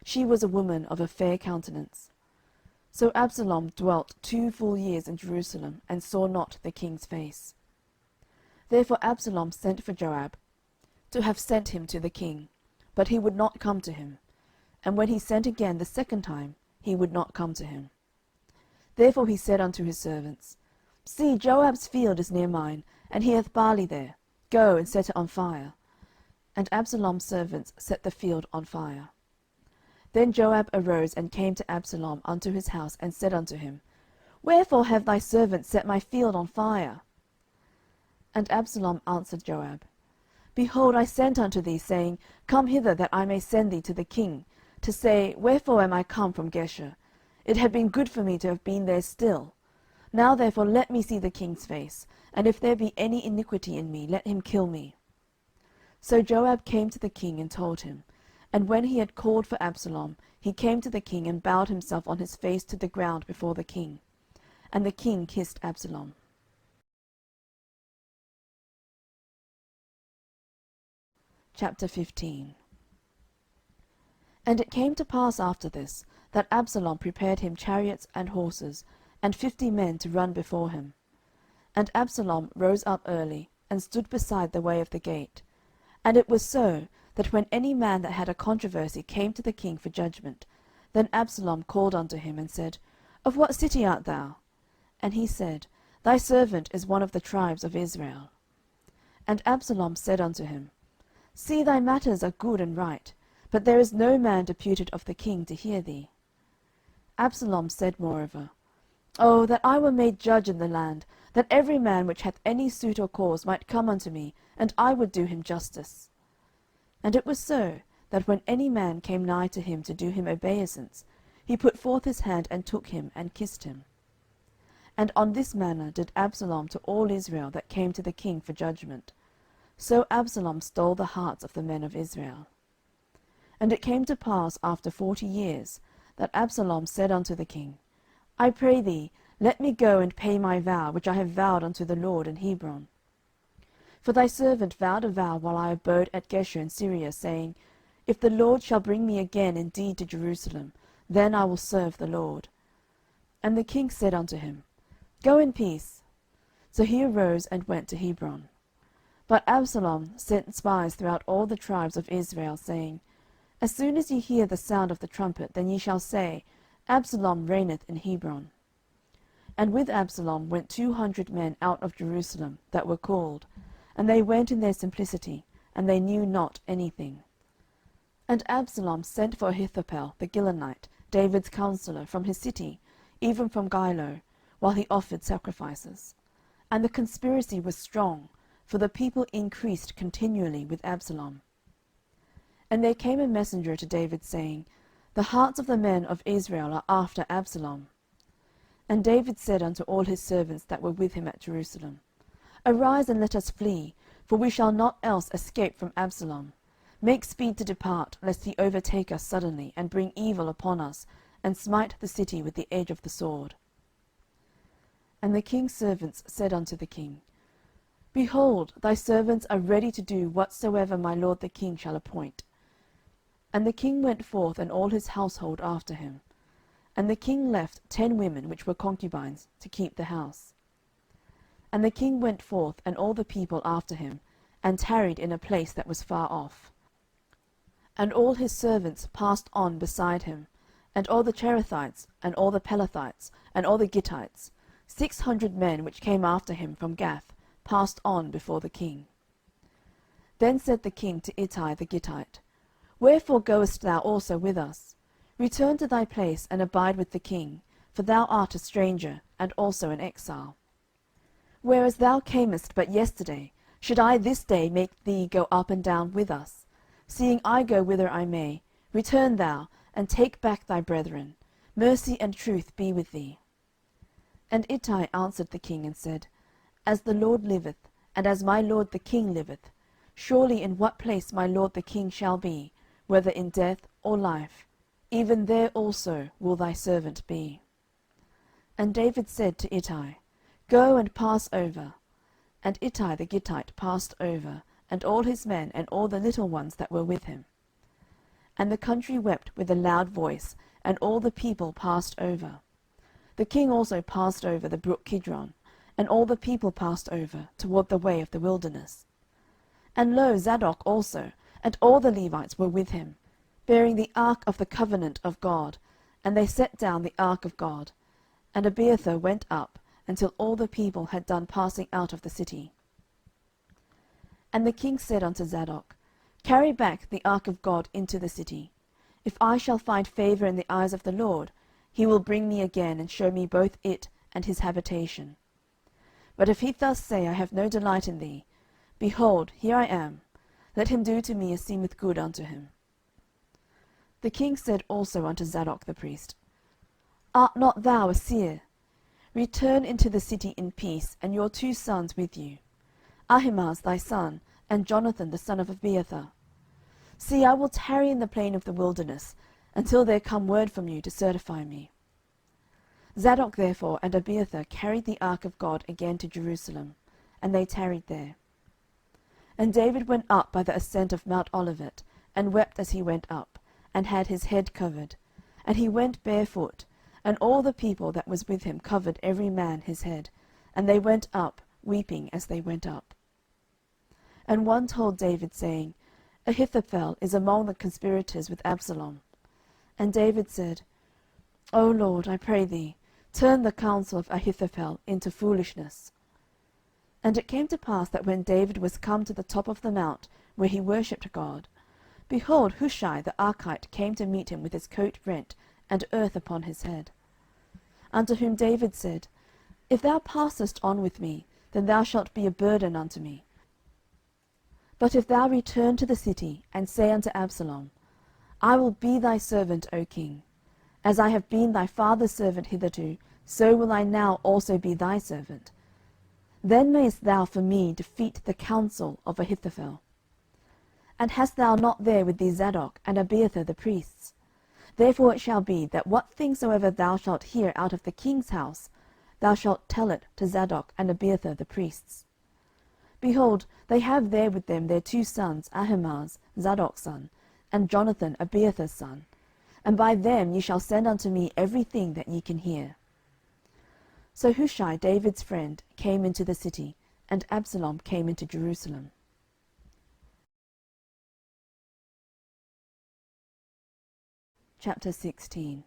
She was a woman of a fair countenance. So Absalom dwelt 2 full years in Jerusalem, and saw not the king's face. Therefore Absalom sent for Joab, to have sent him to the king, but he would not come to him. And when he sent again the second time, he would not come to him. Therefore he said unto his servants, See, Joab's field is near mine, and he hath barley there. Go and set it on fire. And Absalom's servants set the field on fire. Then Joab arose and came to Absalom unto his house, and said unto him, Wherefore have thy servants set my field on fire? And Absalom answered Joab, Behold, I sent unto thee, saying, Come hither, that I may send thee to the king, to say, Wherefore am I come from Geshur? It had been good for me to have been there still. Now therefore let me see the king's face, and if there be any iniquity in me, let him kill me. So Joab came to the king, and told him. And when he had called for Absalom, he came to the king, and bowed himself on his face to the ground before the king. And the king kissed Absalom. Chapter 15. And it came to pass after this, that Absalom prepared him chariots and horses, and 50 men to run before him. And Absalom rose up early, and stood beside the way of the gate. And it was so, that when any man that had a controversy came to the king for judgment, then Absalom called unto him, and said, Of what city art thou? And he said, Thy servant is one of the tribes of Israel. And Absalom said unto him, See, thy matters are good and right, but there is no man deputed of the king to hear thee. Absalom said moreover, Oh, that I were made judge in the land, that every man which hath any suit or cause might come unto me, and I would do him justice. And it was so, that when any man came nigh to him to do him obeisance, he put forth his hand, and took him, and kissed him. And on this manner did Absalom to all Israel that came to the king for judgment. So Absalom stole the hearts of the men of Israel. And it came to pass after 40 years, that Absalom said unto the king, I pray thee, let me go and pay my vow, which I have vowed unto the LORD in Hebron. For thy servant vowed a vow while I abode at Geshur in Syria, saying, If the LORD shall bring me again indeed to Jerusalem, then I will serve the LORD. And the king said unto him, Go in peace. So he arose and went to Hebron. But Absalom sent spies throughout all the tribes of Israel, saying, As soon as ye hear the sound of the trumpet, then ye shall say, Absalom reigneth in Hebron. And with Absalom went 200 men out of Jerusalem, that were called, and they went in their simplicity, and they knew not anything. And Absalom sent for Ahithophel the Gilonite, David's counsellor, from his city, even from Gilo, while he offered sacrifices. And the conspiracy was strong, for the people increased continually with Absalom. And there came a messenger to David, saying, The hearts of the men of Israel are after Absalom. And David said unto all his servants that were with him at Jerusalem, Arise, and let us flee, for we shall not else escape from Absalom. Make speed to depart, lest he overtake us suddenly, and bring evil upon us, and smite the city with the edge of the sword. And the king's servants said unto the king, Behold, thy servants are ready to do whatsoever my lord the king shall appoint. And the king went forth, and all his household after him. And the king left 10 women which were concubines to keep the house. And the king went forth, and all the people after him, and tarried in a place that was far off. And all his servants passed on beside him, and all the Cherethites, and all the Pelethites, and all the Gittites, 600 men which came after him from Gath, passed on before the king. Then said the king to Ittai the Gittite, Wherefore goest thou also with us? Return to thy place, and abide with the king, for thou art a stranger, and also an exile. Whereas thou camest but yesterday, should I this day make thee go up and down with us? Seeing I go whither I may, return thou, and take back thy brethren. Mercy and truth be with thee. And Ittai answered the king, and said, As the LORD liveth, and as my lord the king liveth, surely in what place my lord the king shall be, whether in death or life, even there also will thy servant be. And David said to Ittai, Go and pass over. And Ittai the Gittite passed over, and all his men, and all the little ones that were with him. And the country wept with a loud voice, and all the people passed over. The king also passed over the brook Kidron, and all the people passed over toward the way of the wilderness. And lo, Zadok also, and all the Levites were with him, bearing the ark of the covenant of God, and they set down the ark of God. And Abiathar went up, until all the people had done passing out of the city. And the king said unto Zadok, Carry back the ark of God into the city. If I shall find favour in the eyes of the LORD, he will bring me again, and show me both it and his habitation. But if he thus say, I have no delight in thee, behold, here I am, let him do to me as seemeth good unto him. The king said also unto Zadok the priest, Art not thou a seer? Return into the city in peace, and your 2 sons with you, Ahimaaz thy son, and Jonathan the son of Abiathar. See, I will tarry in the plain of the wilderness, until there come word from you to certify me. Zadok therefore and Abiathar carried the ark of God again to Jerusalem, and they tarried there. And David went up by the ascent of Mount Olivet, and wept as he went up, and had his head covered, and he went barefoot, and all the people that was with him covered every man his head, and they went up, weeping as they went up. And one told David, saying, Ahithophel is among the conspirators with Absalom. And David said, O Lord, I pray thee, turn the counsel of Ahithophel into foolishness. And it came to pass that when David was come to the top of the mount where he worshipped God, behold, Hushai the Archite came to meet him with his coat rent and earth upon his head. Unto whom David said, If thou passest on with me, then thou shalt be a burden unto me. But if thou return to the city, and say unto Absalom, I will be thy servant, O king. As I have been thy father's servant hitherto, so will I now also be thy servant. Then mayest thou for me defeat the counsel of Ahithophel. And hast thou not there with thee Zadok and Abiathar the priests? Therefore it shall be, that what thing soever thou shalt hear out of the king's house, thou shalt tell it to Zadok and Abiathar the priests. Behold, they have there with them their 2 sons, Ahimaaz, Zadok's son, and Jonathan, Abiathar's son, and by them ye shall send unto me every thing that ye can hear. So Hushai, David's friend, came into the city, and Absalom came into Jerusalem. Chapter 16.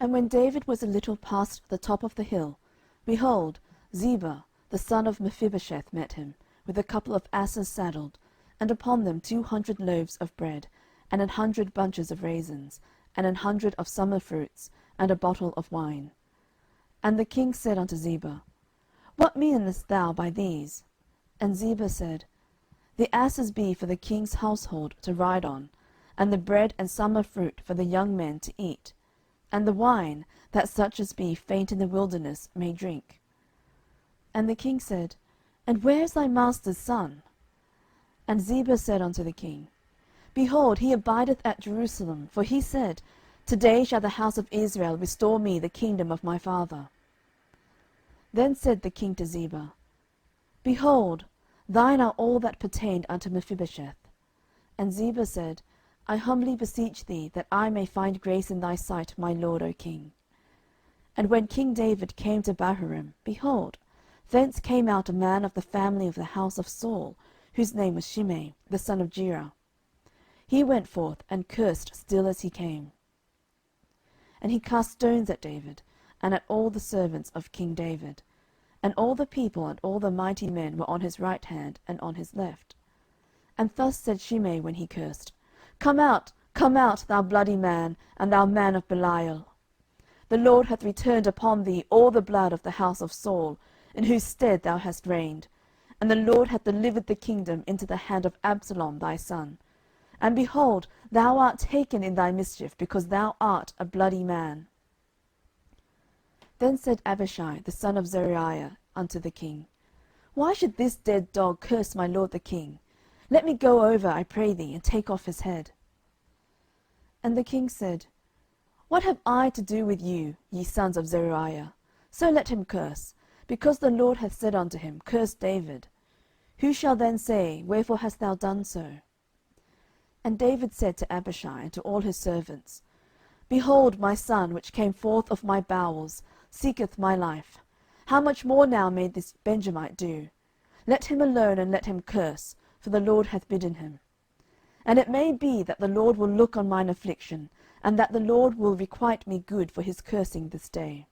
And when David was a little past the top of the hill, behold, Ziba, the son of Mephibosheth, met him, with a couple of asses saddled, and upon them 200 loaves of bread, and 100 bunches of raisins, and 100 of summer fruits, and a bottle of wine. And the king said unto Ziba, What meanest thou by these? And Ziba said, The asses be for the king's household to ride on, and the bread and summer fruit for the young men to eat, and the wine, that such as be faint in the wilderness may drink. And the king said, And where is thy master's son? And Ziba said unto the king, Behold, he abideth at Jerusalem, for he said, Today shall the house of Israel restore me the kingdom of my father. Then said the king to Ziba, Behold, thine are all that pertained unto Mephibosheth. And Ziba said, I humbly beseech thee, that I may find grace in thy sight, my lord, O king. And when King David came to Bahurim, behold, thence came out a man of the family of the house of Saul, whose name was Shimei, the son of Gera. He went forth, and cursed still as he came. And he cast stones at David, and at all the servants of King David. And all the people and all the mighty men were on his right hand and on his left. And thus said Shimei when he cursed, come out, thou bloody man, and thou man of Belial. The LORD hath returned upon thee all the blood of the house of Saul, in whose stead thou hast reigned. And the LORD hath delivered the kingdom into the hand of Absalom thy son. And behold, thou art taken in thy mischief, because thou art a bloody man. Then said Abishai the son of Zeruiah unto the king, Why should this dead dog curse my lord the king? Let me go over, I pray thee, and take off his head. And the king said, What have I to do with you, ye sons of Zeruiah? So let him curse, because the LORD hath said unto him, Curse David. Who shall then say, Wherefore hast thou done so? And David said to Abishai and to all his servants, Behold, my son, which came forth of my bowels, seeketh my life. How much more now may this Benjamite do? Let him alone, and let him curse, for the LORD hath bidden him. And it may be that the LORD will look on mine affliction, and that the LORD will requite me good for his cursing this day.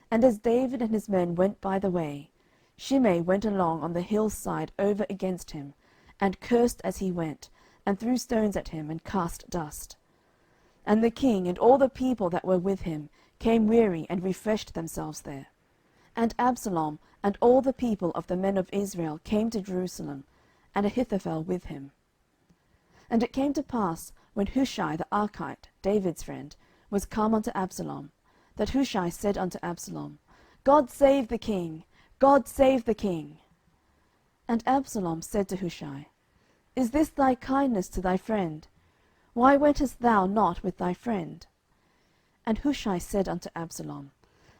And as David and his men went by the way, Shimei went along on the hill's side over against him, and cursed as he went, and threw stones at him, and cast dust. And the king and all the people that were with him came weary, and refreshed themselves there. And Absalom and all the people of the men of Israel came to Jerusalem, and Ahithophel with him. And it came to pass, when Hushai the Archite, David's friend, was come unto Absalom, that Hushai said unto Absalom, God save the king! God save the king! And Absalom said to Hushai, Is this thy kindness to thy friend? Why wentest thou not with thy friend? And Hushai said unto Absalom,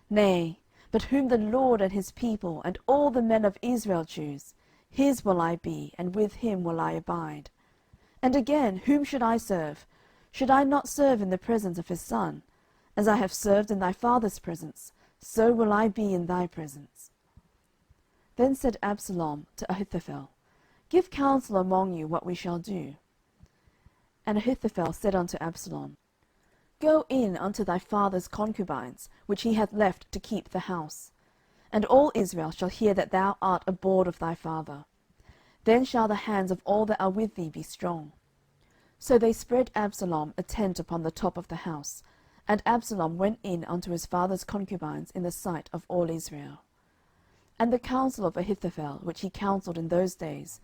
Nay, but whom the LORD and his people and all the men of Israel choose, his will I be, and with him will I abide. And again, whom should I serve? Should I not serve in the presence of his son? As I have served in thy father's presence, so will I be in thy presence. Then said Absalom to Ahithophel, Give counsel among you what we shall do. And Ahithophel said unto Absalom, Go in unto thy father's concubines, which he hath left to keep the house. And all Israel shall hear that thou art abhorred of thy father. Then shall the hands of all that are with thee be strong. So they spread Absalom a tent upon the top of the house, and Absalom went in unto his father's concubines in the sight of all Israel. And the counsel of Ahithophel, which he counselled in those days,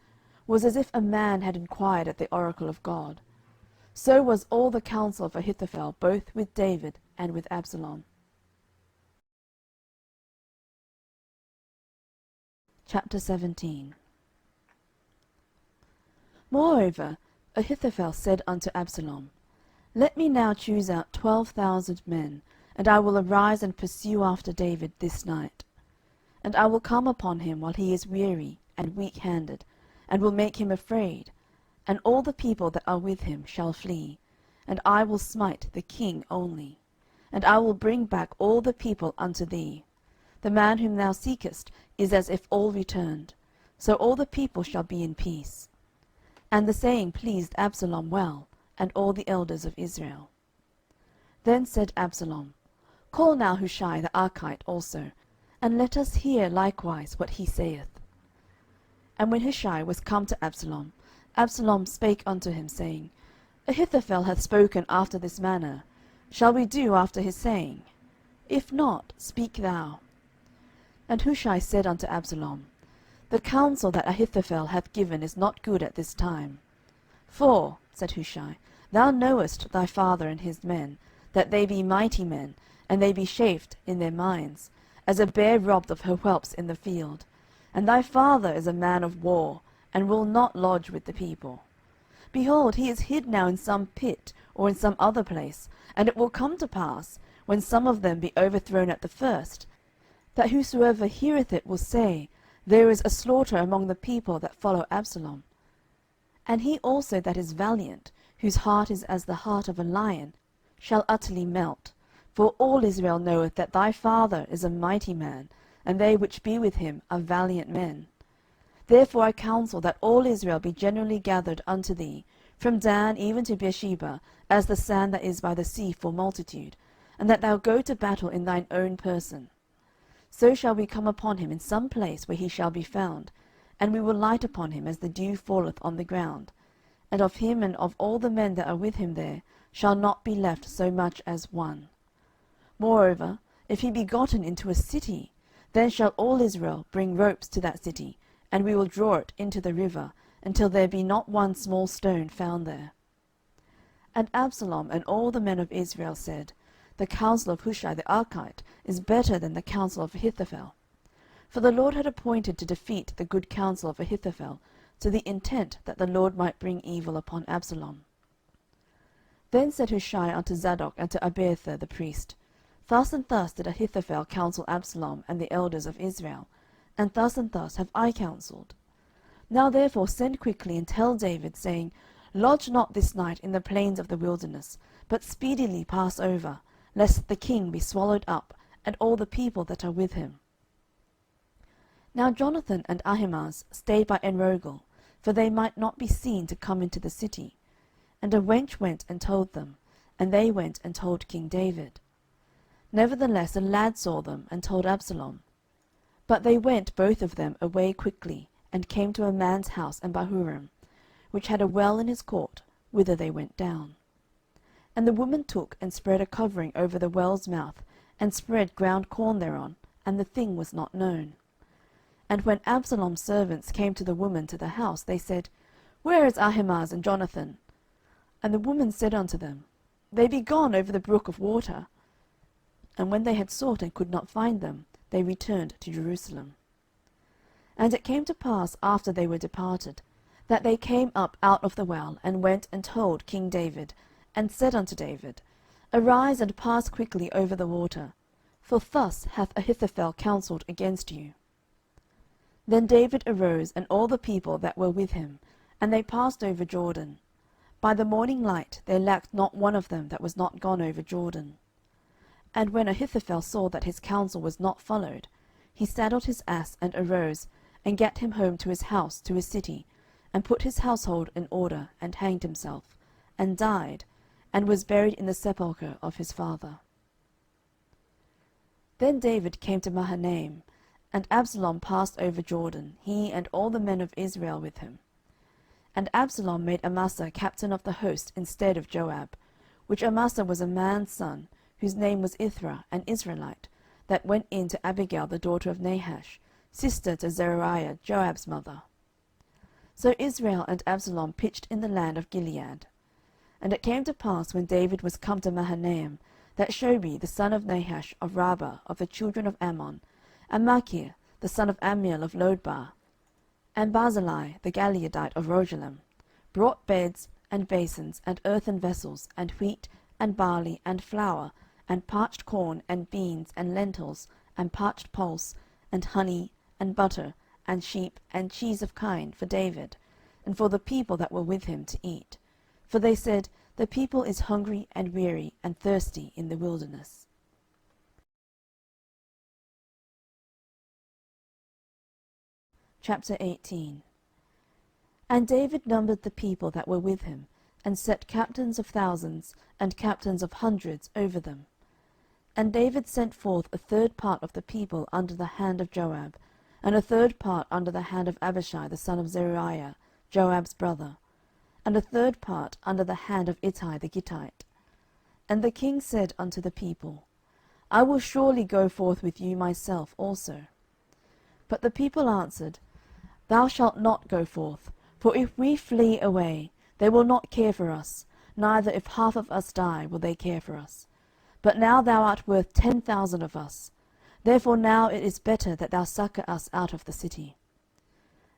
was as if a man had inquired at the oracle of God. So was all the counsel of Ahithophel both with David and with Absalom. Chapter 17. Moreover, Ahithophel said unto Absalom, Let me now choose out 12,000 men, and I will arise and pursue after David this night. And I will come upon him while he is weary and weak-handed, and will make him afraid, and all the people that are with him shall flee, and I will smite the king only. And I will bring back all the people unto thee. The man whom thou seekest is as if all returned, so all the people shall be in peace. And the saying pleased Absalom well, and all the elders of Israel. Then said Absalom, Call now Hushai the Archite also, and let us hear likewise what he saith. And when Hushai was come to Absalom, Absalom spake unto him, saying, Ahithophel hath spoken after this manner. Shall we do after his saying? If not, speak thou. And Hushai said unto Absalom, The counsel that Ahithophel hath given is not good at this time. For, said Hushai, thou knowest thy father and his men, that they be mighty men, and they be chafed in their minds, as a bear robbed of her whelps in the field. And thy father is a man of war, and will not lodge with the people. Behold, he is hid now in some pit, or in some other place, and it will come to pass, when some of them be overthrown at the first, that whosoever heareth it will say, There is a slaughter among the people that follow Absalom. And he also that is valiant, whose heart is as the heart of a lion, shall utterly melt. For all Israel knoweth that thy father is a mighty man, and they which be with him are valiant men. Therefore I counsel that all Israel be generally gathered unto thee, from Dan even to Beersheba, as the sand that is by the sea for multitude, and that thou go to battle in thine own person. So shall we come upon him in some place where he shall be found, and we will light upon him as the dew falleth on the ground, and of him and of all the men that are with him there shall not be left so much as one. Moreover, if he be gotten into a city, then shall all Israel bring ropes to that city, and we will draw it into the river, until there be not one small stone found there. And Absalom and all the men of Israel said, The counsel of Hushai the Archite is better than the counsel of Ahithophel. For the LORD had appointed to defeat the good counsel of Ahithophel, to the intent that the LORD might bring evil upon Absalom. Then said Hushai unto Zadok and to Abiathar the priest, Thus and thus did Ahithophel counsel Absalom and the elders of Israel, and thus have I counselled. Now therefore send quickly, and tell David, saying, Lodge not this night in the plains of the wilderness, but speedily pass over, lest the king be swallowed up, and all the people that are with him. Now Jonathan and Ahimaaz stayed by Enrogel, for they might not be seen to come into the city. And a wench went and told them, and they went and told King David. Nevertheless a lad saw them, and told Absalom. But they went both of them away quickly, and came to a man's house in Bahurim, which had a well in his court, whither they went down. And the woman took and spread a covering over the well's mouth, and spread ground corn thereon, and the thing was not known. And when Absalom's servants came to the woman to the house, they said, Where is Ahimaaz and Jonathan? And the woman said unto them, They be gone over the brook of water. And when they had sought and could not find them, they returned to Jerusalem. And it came to pass, after they were departed, that they came up out of the well, and went and told King David, and said unto David, Arise and pass quickly over the water, for thus hath Ahithophel counselled against you. Then David arose, and all the people that were with him, and they passed over Jordan. By the morning light there lacked not one of them that was not gone over Jordan. And when Ahithophel saw that his counsel was not followed, he saddled his ass, and arose, and gat him home to his house, to his city, and put his household in order, and hanged himself, and died, and was buried in the sepulchre of his father. Then David came to Mahanaim, and Absalom passed over Jordan, he and all the men of Israel with him. And Absalom made Amasa captain of the host instead of Joab, which Amasa was a man's son, whose name was Ithra, an Israelite, that went in to Abigail the daughter of Nahash, sister to Zeruiah Joab's mother. So Israel and Absalom pitched in the land of Gilead. And it came to pass, when David was come to Mahanaim, that Shobi the son of Nahash of Rabbah of the children of Ammon, and Machir the son of Ammiel of Lodebar, and Barzillai the Gileadite of Rogelim, brought beds, and basins, and earthen vessels, and wheat, and barley, and flour, and parched corn, and beans, and lentils, and parched pulse, and honey, and butter, and sheep, and cheese of kine, for David, and for the people that were with him to eat. For they said, The people is hungry, and weary, and thirsty in the wilderness. Chapter 18. And David numbered the people that were with him, and set captains of thousands, and captains of hundreds over them. And David sent forth a third part of the people under the hand of Joab, and a third part under the hand of Abishai the son of Zeruiah, Joab's brother, and a third part under the hand of Ittai the Gittite. And the king said unto the people, I will surely go forth with you myself also. But the people answered, Thou shalt not go forth, for if we flee away, they will not care for us, neither if half of us die will they care for us. But now thou art worth 10,000 of us. Therefore now it is better that thou succour us out of the city.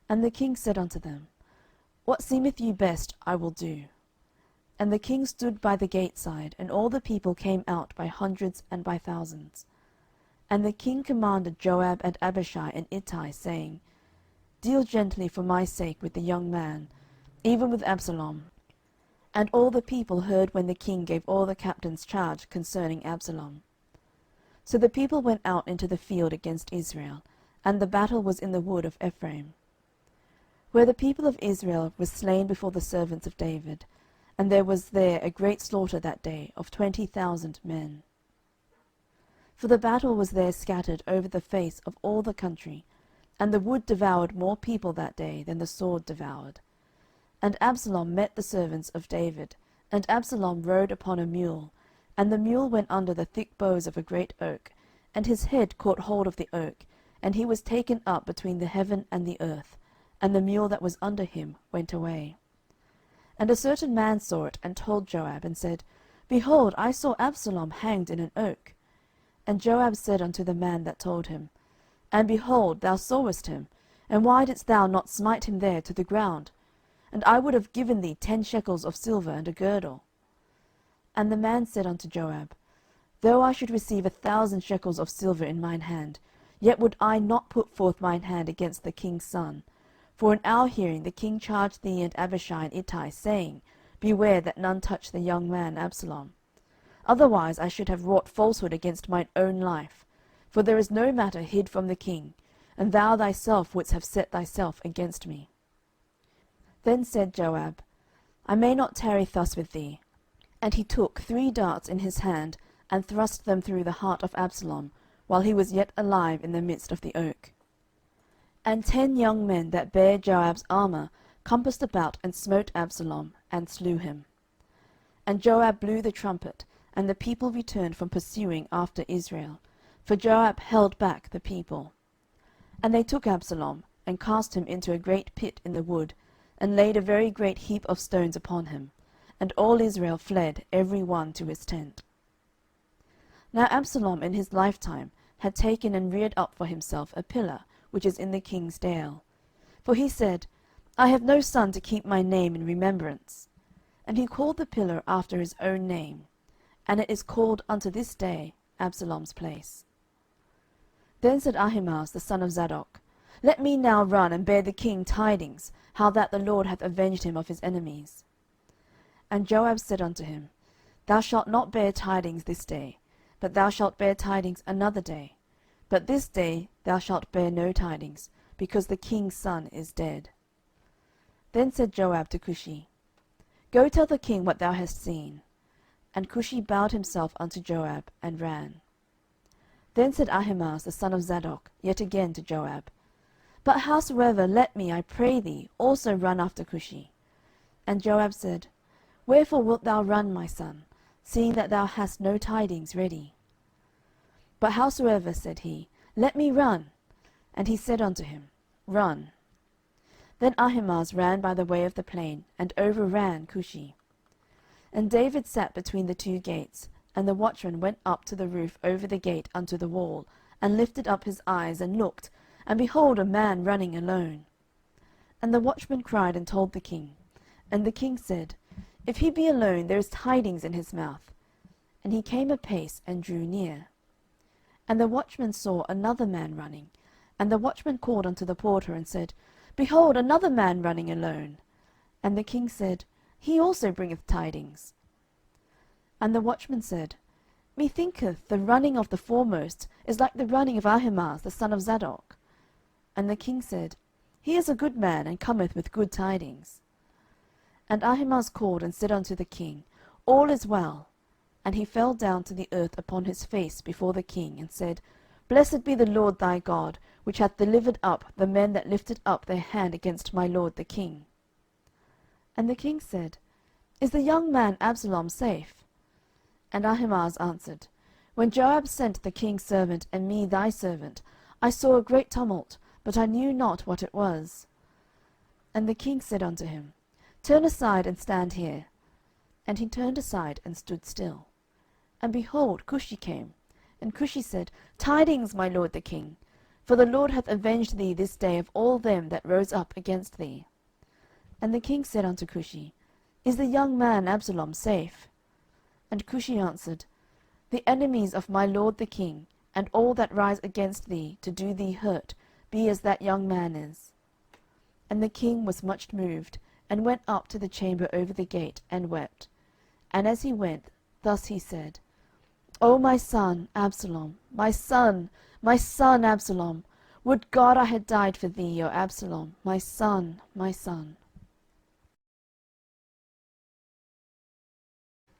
And the king said unto them, What seemeth you best, I will do. And the king stood by the gate side, and all the people came out by hundreds and by thousands. And the king commanded Joab and Abishai and Ittai, saying, Deal gently for my sake with the young man, even with Absalom. And all the people heard when the king gave all the captains charge concerning Absalom. So the people went out into the field against Israel, and the battle was in the wood of Ephraim, where the people of Israel were slain before the servants of David, and there was there a great slaughter that day of 20,000 men. For the battle was there scattered over the face of all the country, and the wood devoured more people that day than the sword devoured. And Absalom met the servants of David, and Absalom rode upon a mule, and the mule went under the thick boughs of a great oak, and his head caught hold of the oak, and he was taken up between the heaven and the earth, and the mule that was under him went away. And a certain man saw it, and told Joab, and said, Behold, I saw Absalom hanged in an oak. And Joab said unto the man that told him, And behold, thou sawest him, and why didst thou not smite him there to the ground? And I would have given thee 10 shekels of silver and a girdle. And the man said unto Joab, Though I should receive 1,000 shekels of silver in mine hand, yet would I not put forth mine hand against the king's son. For in our hearing the king charged thee and Abishai and Ittai, saying, Beware that none touch the young man Absalom. Otherwise I should have wrought falsehood against mine own life. For there is no matter hid from the king, and thou thyself wouldst have set thyself against me. Then said Joab, I may not tarry thus with thee. And he took 3 darts in his hand, and thrust them through the heart of Absalom, while he was yet alive in the midst of the oak. And 10 young men that bare Joab's armour compassed about and smote Absalom, and slew him. And Joab blew the trumpet, and the people returned from pursuing after Israel, for Joab held back the people. And they took Absalom, and cast him into a great pit in the wood, and laid a very great heap of stones upon him, and all Israel fled every one to his tent. Now Absalom in his lifetime had taken and reared up for himself a pillar, which is in the king's dale. For he said, I have no son to keep my name in remembrance. And he called the pillar after his own name, and it is called unto this day Absalom's place. Then said Ahimaaz the son of Zadok, Let me now run and bear the king tidings, how that the LORD hath avenged him of his enemies. And Joab said unto him, Thou shalt not bear tidings this day, but thou shalt bear tidings another day. But this day thou shalt bear no tidings, because the king's son is dead. Then said Joab to Cushi, Go tell the king what thou hast seen. And Cushi bowed himself unto Joab, and ran. Then said Ahimaaz the son of Zadok yet again to Joab, But howsoever, let me, I pray thee, also run after Cushi. And Joab said, Wherefore wilt thou run, my son, seeing that thou hast no tidings ready? But howsoever, said he, let me run. And he said unto him, Run. Then Ahimaaz ran by the way of the plain, and overran Cushi. And David sat between the two gates, and the watchman went up to the roof over the gate unto the wall, and lifted up his eyes, and looked, and behold, a man running alone. And the watchman cried and told the king. And the king said, If he be alone, there is tidings in his mouth. And he came apace, and drew near. And the watchman saw another man running. And the watchman called unto the porter, and said, Behold, another man running alone. And the king said, He also bringeth tidings. And the watchman said, Methinketh the running of the foremost is like the running of Ahimaaz the son of Zadok. And the king said, He is a good man, and cometh with good tidings. And Ahimaaz called and said unto the king, All is well. And he fell down to the earth upon his face before the king, and said, Blessed be the Lord thy God, which hath delivered up the men that lifted up their hand against my lord the king. And the king said, Is the young man Absalom safe? And Ahimaaz answered, When Joab sent the king's servant and me thy servant, I saw a great tumult, but I knew not what it was. And the king said unto him, Turn aside, and stand here. And he turned aside, and stood still. And behold, Cushi came. And Cushi said, Tidings, my lord the king, for the LORD hath avenged thee this day of all them that rose up against thee. And the king said unto Cushi, Is the young man Absalom safe? And Cushi answered, The enemies of my lord the king, and all that rise against thee to do thee hurt, be as that young man is. And the king was much moved, and went up to the chamber over the gate, and wept. And as he went, thus he said, O my son, Absalom, my son Absalom, would God I had died for thee, O Absalom, my son, my son.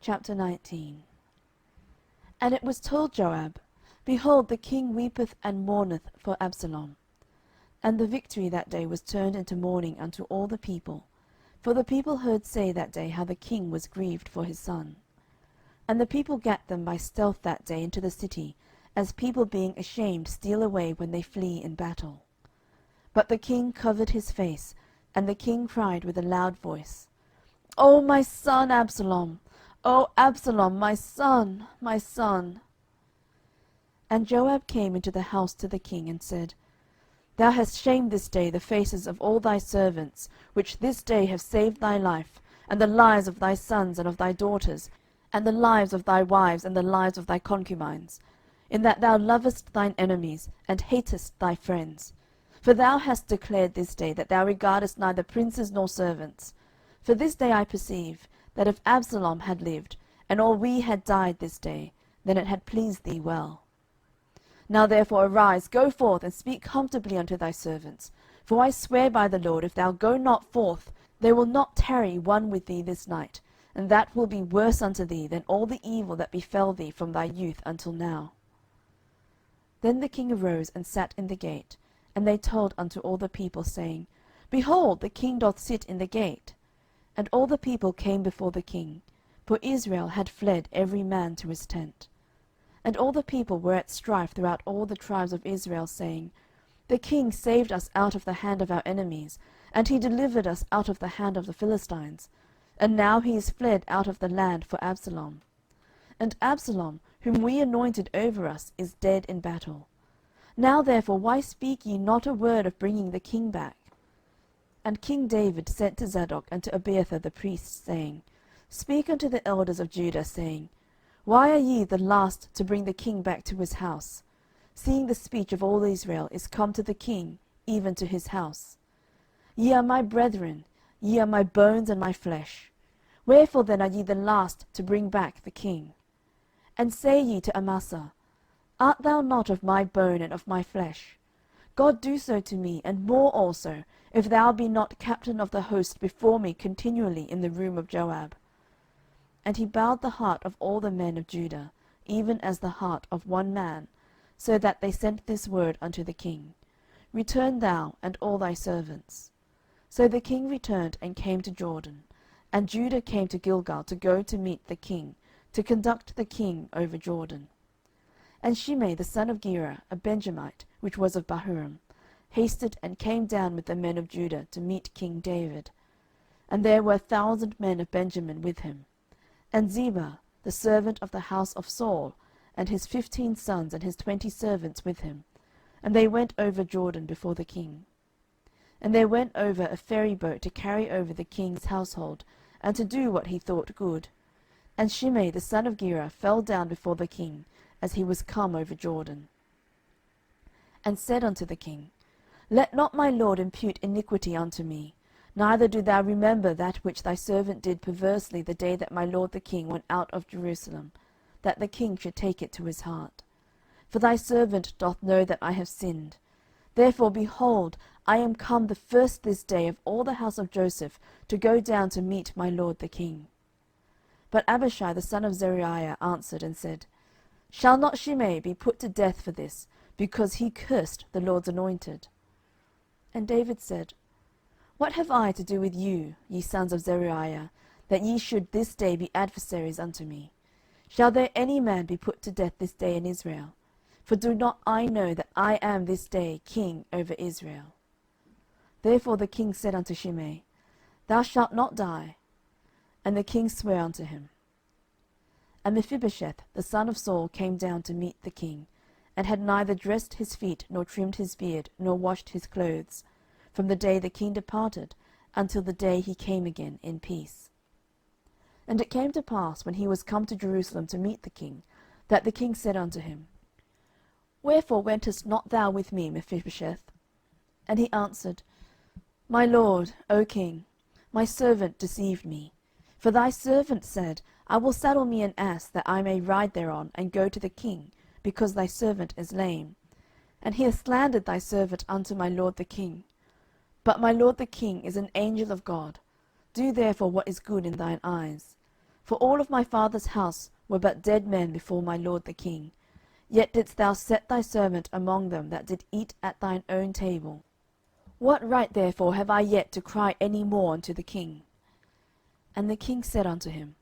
Chapter 19. And it was told Joab, Behold, the king weepeth and mourneth for Absalom. And the victory that day was turned into mourning unto all the people, for the people heard say that day how the king was grieved for his son. And the people gat them by stealth that day into the city, as people being ashamed steal away when they flee in battle. But the king covered his face, and the king cried with a loud voice, O my son Absalom! O Absalom, my son, my son! And Joab came into the house to the king, and said, Thou hast shamed this day the faces of all thy servants, which this day have saved thy life, and the lives of thy sons and of thy daughters, and the lives of thy wives, and the lives of thy concubines, in that thou lovest thine enemies, and hatest thy friends. For thou hast declared this day that thou regardest neither princes nor servants. For this day I perceive, that if Absalom had lived, and all we had died this day, then it had pleased thee well. Now therefore arise, go forth, and speak comfortably unto thy servants. For I swear by the LORD, if thou go not forth, there will not tarry one with thee this night, and that will be worse unto thee than all the evil that befell thee from thy youth until now. Then the king arose and sat in the gate, and they told unto all the people, saying, Behold, the king doth sit in the gate. And all the people came before the king, for Israel had fled every man to his tent. And all the people were at strife throughout all the tribes of Israel, saying, The king saved us out of the hand of our enemies, and he delivered us out of the hand of the Philistines. And now he is fled out of the land for Absalom. And Absalom, whom we anointed over us, is dead in battle. Now therefore why speak ye not a word of bringing the king back? And King David sent to Zadok and to Abiathar the priests, saying, Speak unto the elders of Judah, saying, Why are ye the last to bring the king back to his house, seeing the speech of all Israel is come to the king, even to his house? Ye are my brethren, ye are my bones and my flesh. Wherefore then are ye the last to bring back the king? And say ye to Amasa, Art thou not of my bone and of my flesh? God do so to me, and more also, if thou be not captain of the host before me continually in the room of Joab. And he bowed the heart of all the men of Judah, even as the heart of one man, so that they sent this word unto the king, Return thou, and all thy servants. So the king returned and came to Jordan, and Judah came to Gilgal to go to meet the king, to conduct the king over Jordan. And Shimei the son of Gera, a Benjamite, which was of Bahurim, hasted and came down with the men of Judah to meet King David. And there were 1,000 men of Benjamin with him. And Ziba, the servant of the house of Saul, and his 15 sons and his 20 servants with him, and they went over Jordan before the king. And there went over a ferry boat to carry over the king's household, and to do what he thought good. And Shimei the son of Gera fell down before the king, as he was come over Jordan, and said unto the king, Let not my lord impute iniquity unto me, neither do thou remember that which thy servant did perversely the day that my lord the king went out of Jerusalem, that the king should take it to his heart. For thy servant doth know that I have sinned. Therefore, behold, I am come the first this day of all the house of Joseph to go down to meet my lord the king. But Abishai the son of Zeruiah answered and said, Shall not Shimei be put to death for this, because he cursed the Lord's anointed? And David said, What have I to do with you, ye sons of Zeruiah, that ye should this day be adversaries unto me? Shall there any man be put to death this day in Israel? For do not I know that I am this day king over Israel? Therefore the king said unto Shimei, Thou shalt not die. And the king sware unto him. And Mephibosheth the son of Saul came down to meet the king, and had neither dressed his feet, nor trimmed his beard, nor washed his clothes, from the day the king departed until the day he came again in peace. And it came to pass, when he was come to Jerusalem to meet the king, that the king said unto him, Wherefore wentest not thou with me, Mephibosheth? And he answered, My lord, O king, my servant deceived me. For thy servant said, I will saddle me an ass, that I may ride thereon, and go to the king, because thy servant is lame. And he hath slandered thy servant unto my lord the king. But my lord the king is an angel of God. Do therefore what is good in thine eyes. For all of my father's house were but dead men before my lord the king. Yet didst thou set thy servant among them that did eat at thine own table. What right therefore have I yet to cry any more unto the king? And the king said unto him,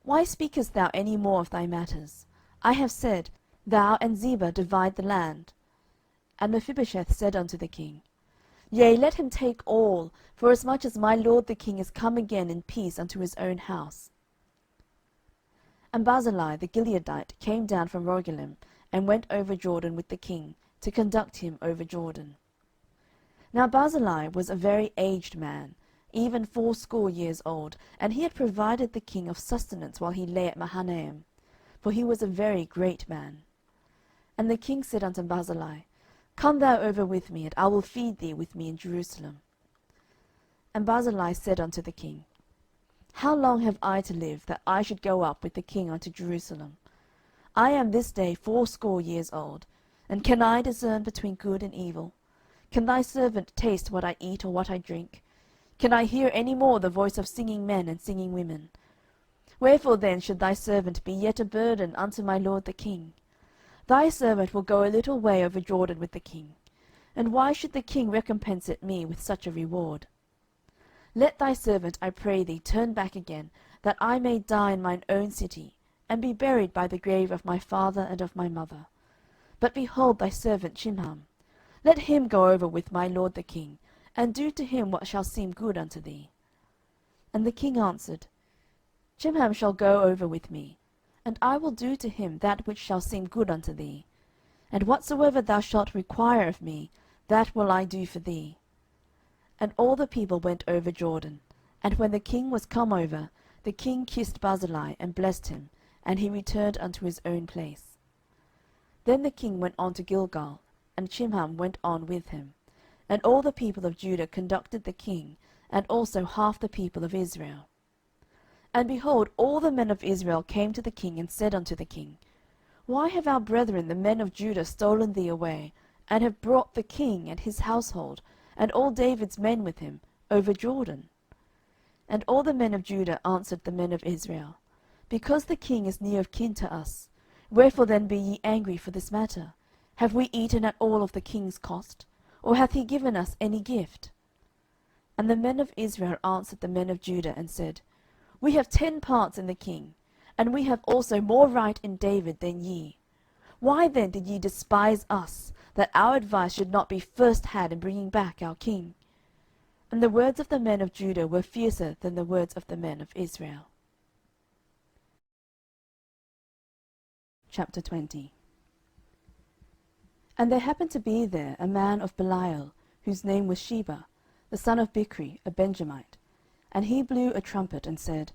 Why speakest thou any more of thy matters? I have said, Thou and Ziba divide the land. And Mephibosheth said unto the king, Yea, let him take all, forasmuch as my lord the king is come again in peace unto his own house. And Barzillai the Gileadite came down from Rogelim, and went over Jordan with the king, to conduct him over Jordan. Now Barzillai was a very aged man, even 80 years old, and he had provided the king of sustenance while he lay at Mahanaim, for he was a very great man. And the king said unto Barzillai, Come thou over with me, and I will feed thee with me in Jerusalem. And Barzillai said unto the king, How long have I to live, that I should go up with the king unto Jerusalem? I am this day 80 years old, and can I discern between good and evil? Can thy servant taste what I eat or what I drink? Can I hear any more the voice of singing men and singing women? Wherefore then should thy servant be yet a burden unto my lord the king? Thy servant will go a little way over Jordan with the king. And why should the king recompense it me with such a reward? Let thy servant, I pray thee, turn back again, that I may die in mine own city, and be buried by the grave of my father and of my mother. But behold thy servant Chimham. Let him go over with my lord the king, and do to him what shall seem good unto thee. And the king answered, Chimham shall go over with me, and I will do to him that which shall seem good unto thee. And whatsoever thou shalt require of me, that will I do for thee. And all the people went over Jordan. And when the king was come over, the king kissed Barzillai, and blessed him, and he returned unto his own place. Then the king went on to Gilgal, and Chimham went on with him. And all the people of Judah conducted the king, and also half the people of Israel. And behold, all the men of Israel came to the king, and said unto the king, Why have our brethren the men of Judah stolen thee away, and have brought the king and his household, and all David's men with him, over Jordan? And all the men of Judah answered the men of Israel, Because the king is near of kin to us, wherefore then be ye angry for this matter? Have we eaten at all of the king's cost? Or hath he given us any gift? And the men of Israel answered the men of Judah, and said, We have 10 parts in the king, and we have also more right in David than ye. Why then did ye despise us, that our advice should not be first had in bringing back our king? And the words of the men of Judah were fiercer than the words of the men of Israel. Chapter 20. And there happened to be there a man of Belial, whose name was Sheba, the son of Bichri, a Benjamite. And he blew a trumpet, and said,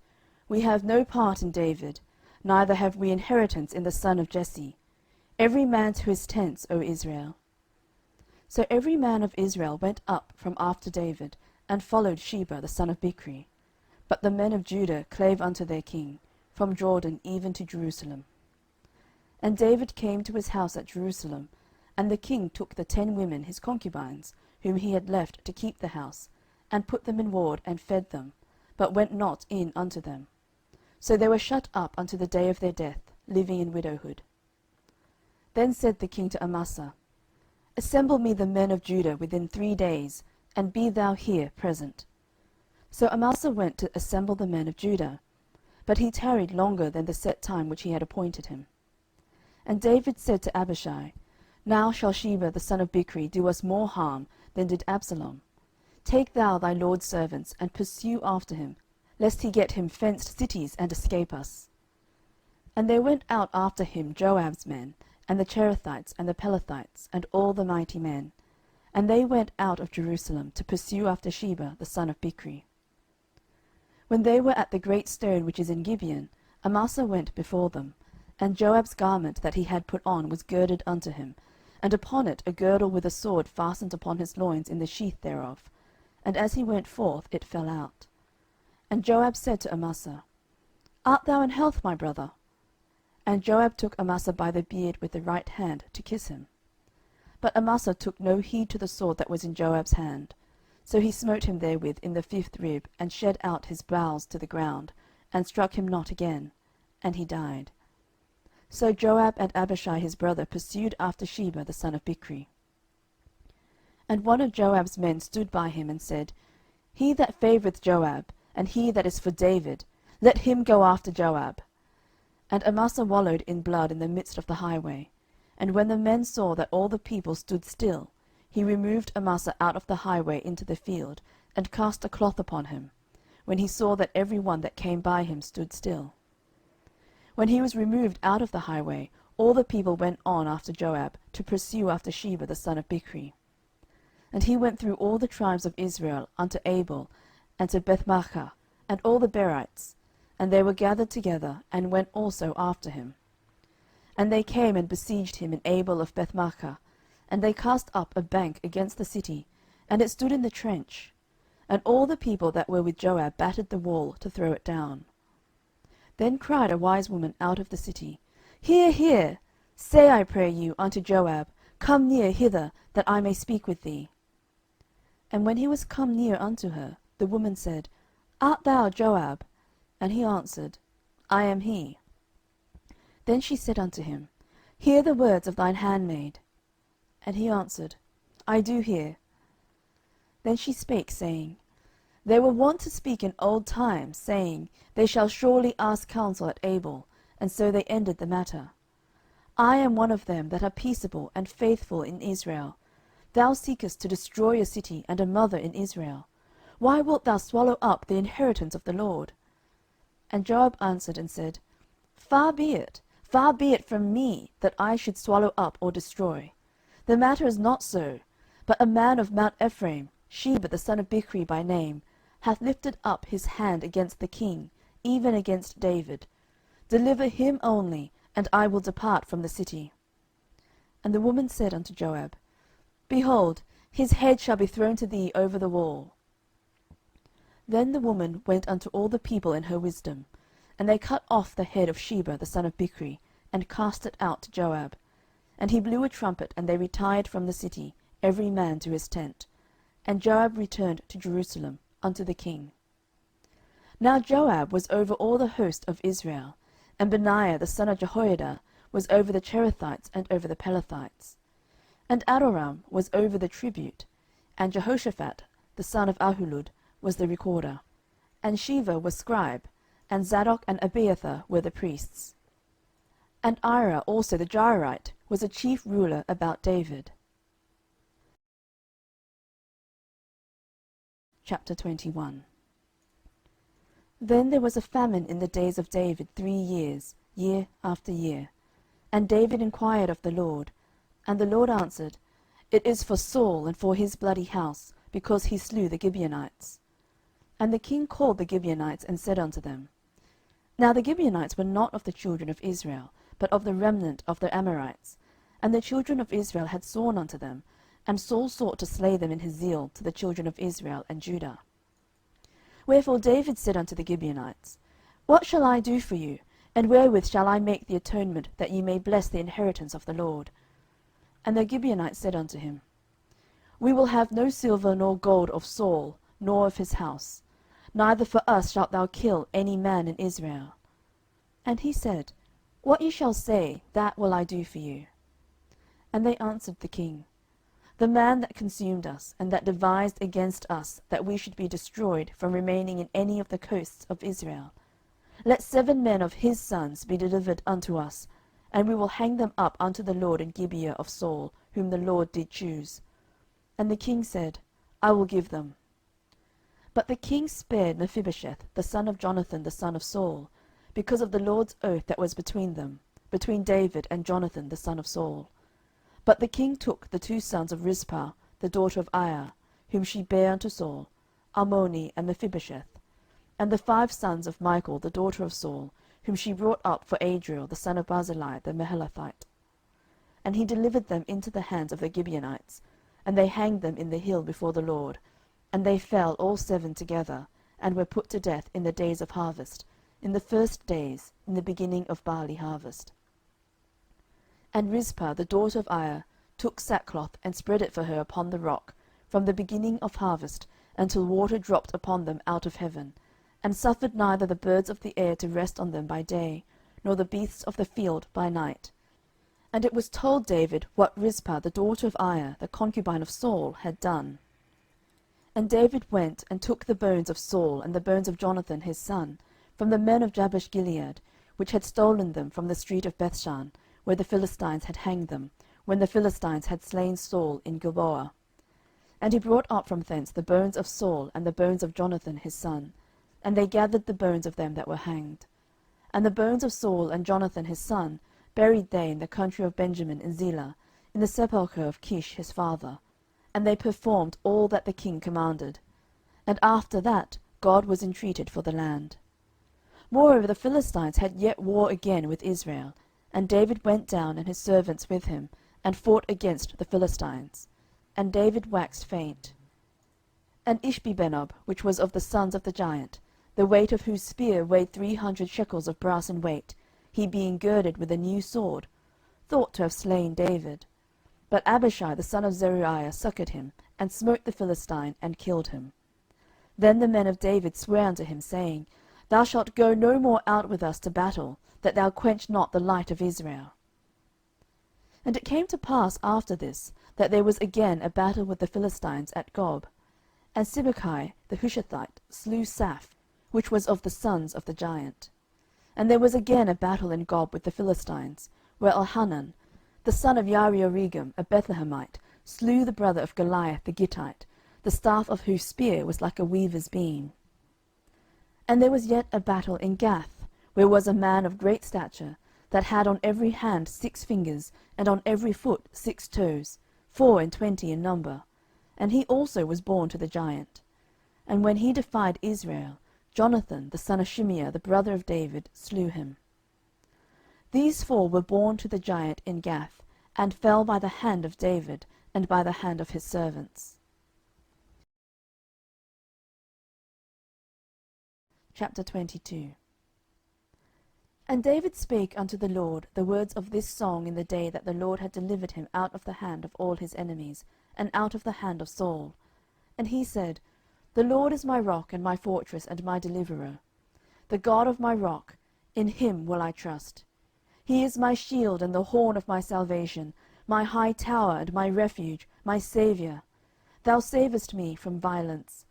We have no part in David, neither have we inheritance in the son of Jesse. Every man to his tents, O Israel. So every man of Israel went up from after David, and followed Sheba the son of Bichri. But the men of Judah clave unto their king, from Jordan even to Jerusalem. And David came to his house at Jerusalem, and the king took the 10 women his concubines, whom he had left to keep the house, and put them in ward, and fed them, but went not in unto them. So they were shut up unto the day of their death, living in widowhood. Then said the king to Amasa, Assemble me the men of Judah within 3 days, and be thou here present. So Amasa went to assemble the men of Judah, but he tarried longer than the set time which he had appointed him. And David said to Abishai, Now shall Sheba the son of Bichri do us more harm than did Absalom. Take thou thy lord's servants, and pursue after him, lest he get him fenced cities, and escape us. And there went out after him Joab's men, and the Cherethites, and the Pelethites, and all the mighty men. And they went out of Jerusalem to pursue after Sheba the son of Bichri. When they were at the great stone which is in Gibeon, Amasa went before them, and Joab's garment that he had put on was girded unto him, and upon it a girdle with a sword fastened upon his loins in the sheath thereof. And as he went forth, it fell out. And Joab said to Amasa, Art thou in health, my brother? And Joab took Amasa by the beard with the right hand to kiss him. But Amasa took no heed to the sword that was in Joab's hand. So he smote him therewith in the 5th rib, and shed out his bowels to the ground, and struck him not again, and he died. So Joab and Abishai his brother pursued after Sheba the son of Bichri. And one of Joab's men stood by him, and said, He that favoureth Joab, and he that is for David, let him go after Joab. And Amasa wallowed in blood in the midst of the highway. And when the men saw that all the people stood still, he removed Amasa out of the highway into the field, and cast a cloth upon him, when he saw that every one that came by him stood still. When he was removed out of the highway, all the people went on after Joab, to pursue after Sheba the son of Bichri. And he went through all the tribes of Israel unto Abel, and to Bethmaachah, and all the Berites, and they were gathered together, and went also after him. And they came and besieged him in Abel of Bethmaachah, and they cast up a bank against the city, and it stood in the trench. And all the people that were with Joab battered the wall to throw it down. Then cried a wise woman out of the city, Hear, hear! Say, I pray you, unto Joab, Come near hither, that I may speak with thee. And when he was come near unto her, the woman said, Art thou Joab? And he answered, I am he. Then she said unto him, Hear the words of thine handmaid. And he answered, I do hear. Then she spake, saying, They were wont to speak in old times, saying, They shall surely ask counsel at Abel, and so they ended the matter. I am one of them that are peaceable and faithful in Israel. Thou seekest to destroy a city and a mother in Israel. Why wilt thou swallow up the inheritance of the Lord? And Joab answered and said, far be it from me that I should swallow up or destroy. The matter is not so, but a man of Mount Ephraim, Sheba the son of Bichri by name, hath lifted up his hand against the king, even against David. Deliver him only, and I will depart from the city. And the woman said unto Joab, Behold, his head shall be thrown to thee over the wall. Then the woman went unto all the people in her wisdom, and they cut off the head of Sheba the son of Bichri, and cast it out to Joab. And he blew a trumpet, and they retired from the city, every man to his tent. And Joab returned to Jerusalem unto the king. Now Joab was over all the host of Israel, and Benaiah the son of Jehoiada was over the Cherethites and over the Pelethites. And Adoram was over the tribute, and Jehoshaphat the son of Ahilud was the recorder, and Sheva was scribe, and Zadok and Abiathar were the priests. And Ira also the Jairite was a chief ruler about David. Chapter 21. Then there was a famine in the days of David 3 years, year after year. And David inquired of the Lord. And the Lord answered, It is for Saul and for his bloody house, because he slew the Gibeonites. And the king called the Gibeonites, and said unto them, Now the Gibeonites were not of the children of Israel, but of the remnant of the Amorites. And the children of Israel had sworn unto them, and Saul sought to slay them in his zeal to the children of Israel and Judah. Wherefore David said unto the Gibeonites, What shall I do for you, and wherewith shall I make the atonement, that ye may bless the inheritance of the Lord? And the Gibeonites said unto him, We will have no silver nor gold of Saul, nor of his house, neither for us shalt thou kill any man in Israel. And he said, What ye shall say, that will I do for you. And they answered the king, The man that consumed us, and that devised against us that we should be destroyed from remaining in any of the coasts of Israel, let 7 men of his sons be delivered unto us, and we will hang them up unto the Lord in Gibeah of Saul, whom the Lord did choose. And the king said, I will give them. But the king spared Mephibosheth, the son of Jonathan the son of Saul, because of the LORD's oath that was between them, between David and Jonathan the son of Saul. But the king took the 2 sons of Rizpah, the daughter of Aiah, whom she bare unto Saul, Armoni and Mephibosheth, and the 5 sons of Michal the daughter of Saul, whom she brought up for Adriel the son of Barzillai the Mahalathite. And he delivered them into the hands of the Gibeonites, and they hanged them in the hill before the LORD. And they fell all 7 together, and were put to death in the days of harvest, in the first days, in the beginning of barley harvest. And Rizpah the daughter of Aiah took sackcloth, and spread it for her upon the rock, from the beginning of harvest, until water dropped upon them out of heaven, and suffered neither the birds of the air to rest on them by day, nor the beasts of the field by night. And it was told David what Rizpah the daughter of Aiah, the concubine of Saul, had done. And David went and took the bones of Saul and the bones of Jonathan his son from the men of Jabesh-Gilead, which had stolen them from the street of Bethshan, where the Philistines had hanged them, when the Philistines had slain Saul in Gilboa. And he brought up from thence the bones of Saul and the bones of Jonathan his son, and they gathered the bones of them that were hanged. And the bones of Saul and Jonathan his son buried they in the country of Benjamin in Zelah, in the sepulchre of Kish his father. And they performed all that the king commanded. And after that God was entreated for the land. Moreover the Philistines had yet war again with Israel, and David went down, and his servants with him, and fought against the Philistines. And David waxed faint. And Ishbi-benob, which was of the sons of the giant, the weight of whose spear weighed 300 shekels of brass in weight, he being girded with a new sword, thought to have slain David. But Abishai the son of Zeruiah succoured him, and smote the Philistine, and killed him. Then the men of David sware unto him, saying, Thou shalt go no more out with us to battle, that thou quench not the light of Israel. And it came to pass after this, that there was again a battle with the Philistines at Gob. And Sibbechai the Hushathite slew Saph, which was of the sons of the giant. And there was again a battle in Gob with the Philistines, where Elhanan, the son of Jaareoregim, a Bethlehemite, slew the brother of Goliath the Gittite, the staff of whose spear was like a weaver's beam. And there was yet a battle in Gath, where was a man of great stature, that had on every hand 6 fingers, and on every foot 6 toes, 24 in number, and he also was born to the giant. And when he defied Israel, Jonathan the son of Shimeah, the brother of David, slew him. These 4 were born to the giant in Gath, and fell by the hand of David, and by the hand of his servants. Chapter 22. And David spake unto the LORD the words of this song in the day that the LORD had delivered him out of the hand of all his enemies, and out of the hand of Saul. And he said, The LORD is my rock, and my fortress, and my deliverer. The God of my rock, in him will I trust. He is my shield, and the horn of my salvation, my high tower, and my refuge, my Saviour. Thou savest me from violence.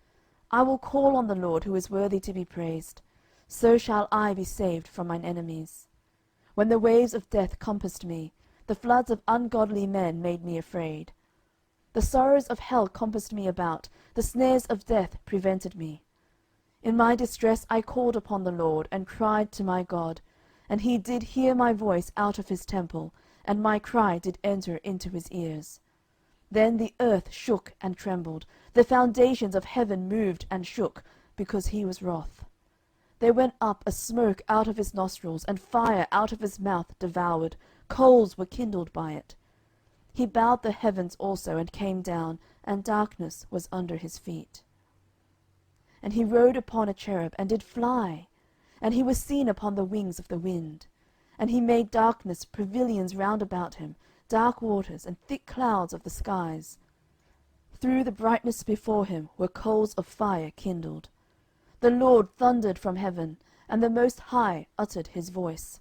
I will call on the LORD, who is worthy to be praised. So shall I be saved from mine enemies. When the waves of death compassed me, the floods of ungodly men made me afraid. The sorrows of hell compassed me about, the snares of death prevented me. In my distress I called upon the LORD, and cried to my God, and he did hear my voice out of his temple, and my cry did enter into his ears. Then the earth shook and trembled, the foundations of heaven moved and shook, because he was wroth. There went up a smoke out of his nostrils, and fire out of his mouth devoured, coals were kindled by it. He bowed the heavens also, and came down, and darkness was under his feet. And he rode upon a cherub, and did fly, and he was seen upon the wings of the wind. And he made darkness pavilions round about him, dark waters, and thick clouds of the skies. Through the brightness before him were coals of fire kindled. The LORD thundered from heaven, and the Most High uttered his voice.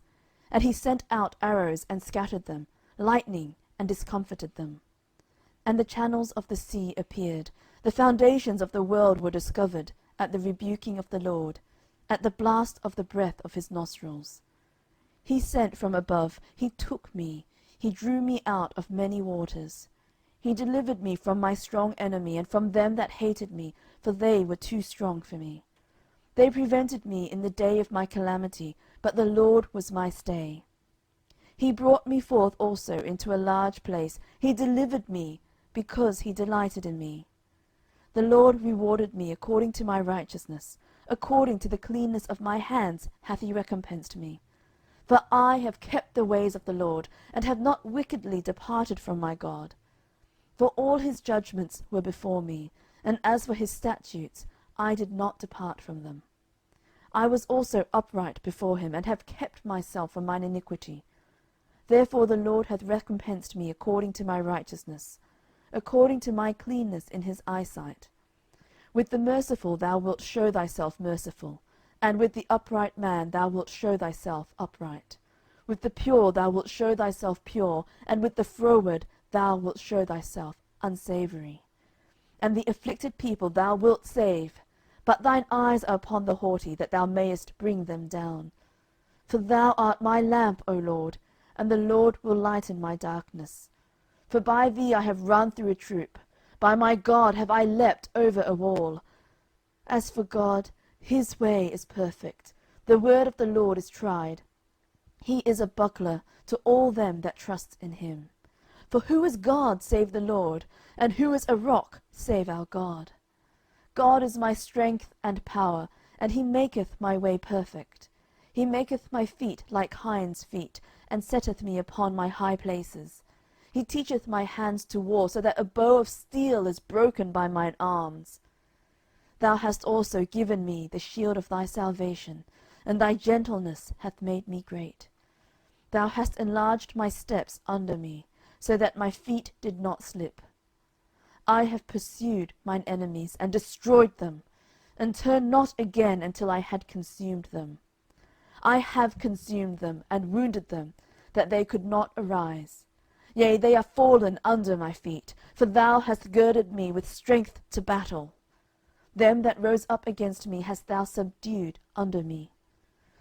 And he sent out arrows, and scattered them, lightning, and discomfited them. And the channels of the sea appeared, the foundations of the world were discovered, at the rebuking of the LORD, at the blast of the breath of his nostrils. He sent from above, he took me, he drew me out of many waters. He delivered me from my strong enemy, and from them that hated me, for they were too strong for me. They prevented me in the day of my calamity, but the LORD was my stay. He brought me forth also into a large place, he delivered me, because he delighted in me. The LORD rewarded me according to my righteousness, according to the cleanness of my hands hath he recompensed me. For I have kept the ways of the LORD, and have not wickedly departed from my God. For all his judgments were before me, and as for his statutes, I did not depart from them. I was also upright before him, and have kept myself from mine iniquity. Therefore the LORD hath recompensed me according to my righteousness, according to my cleanness in his eyesight. With the merciful thou wilt shew thyself merciful, and with the upright man thou wilt shew thyself upright. With the pure thou wilt shew thyself pure, and with the froward thou wilt shew thyself unsavoury. And the afflicted people thou wilt save, but thine eyes are upon the haughty, that thou mayest bring them down. For thou art my lamp, O Lord, and the LORD will lighten my darkness. For by thee I have run through a troop, by my God have I leapt over a wall. As for God, his way is perfect, the word of the LORD is tried. He is a buckler to all them that trust in him. For who is God save the LORD? And who is a rock save our God? God is my strength and power, and he maketh my way perfect. He maketh my feet like hinds' feet, and setteth me upon my high places. He teacheth my hands to war, so that a bow of steel is broken by mine arms. Thou hast also given me the shield of thy salvation, and thy gentleness hath made me great. Thou hast enlarged my steps under me, so that my feet did not slip. I have pursued mine enemies, and destroyed them, and turned not again until I had consumed them. I have consumed them, and wounded them, that they could not arise. Yea, they are fallen under my feet, for thou hast girded me with strength to battle. Them that rose up against me hast thou subdued under me.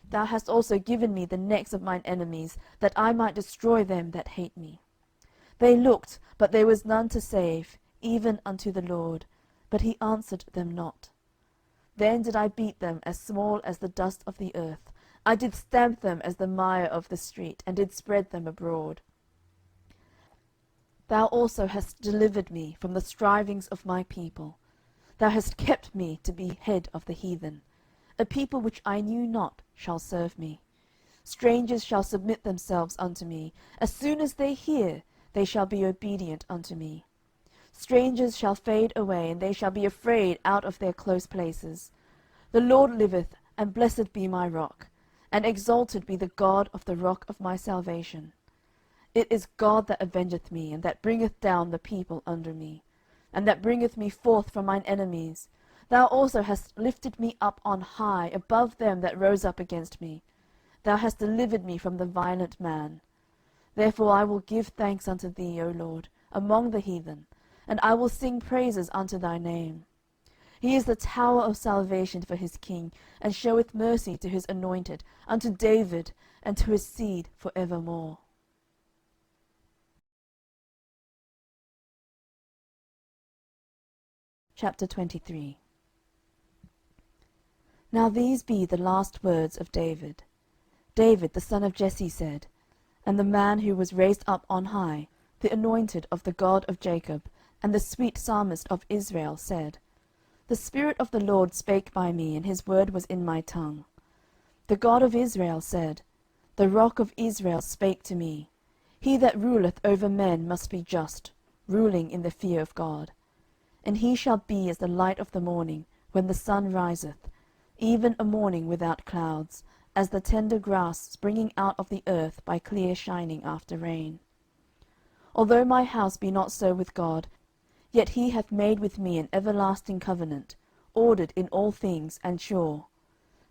Thou hast also given me the necks of mine enemies, that I might destroy them that hate me. They looked, but there was none to save, even unto the LORD, but he answered them not. Then did I beat them as small as the dust of the earth. I did stamp them as the mire of the street, and did spread them abroad. Thou also hast delivered me from the strivings of my people. Thou hast kept me to be head of the heathen. A people which I knew not shall serve me. Strangers shall submit themselves unto me. As soon as they hear, they shall be obedient unto me. Strangers shall fade away, and they shall be afraid out of their close places. The LORD liveth, and blessed be my rock. and exalted be the God of the rock of my salvation. It is God that avengeth me, and that bringeth down the people under me, and that bringeth me forth from mine enemies. Thou also hast lifted me up on high above them that rose up against me. Thou hast delivered me from the violent man. Therefore I will give thanks unto thee, O Lord, among the heathen, and I will sing praises unto thy name. He is the tower of salvation for his king, and sheweth mercy to his anointed, unto David, and to his seed for evermore. Chapter 23. Now these be the last words of David. David the son of Jesse said, and the man who was raised up on high, the anointed of the God of Jacob, and the sweet psalmist of Israel, said, The Spirit of the Lord spake by me, and his word was in my tongue. The God of Israel said, The rock of Israel spake to me, He that ruleth over men must be just, ruling in the fear of God. And he shall be as the light of the morning, when the sun riseth, even a morning without clouds, as the tender grass springing out of the earth by clear shining after rain. Although my house be not so with God, yet he hath made with me an everlasting covenant, ordered in all things, and sure.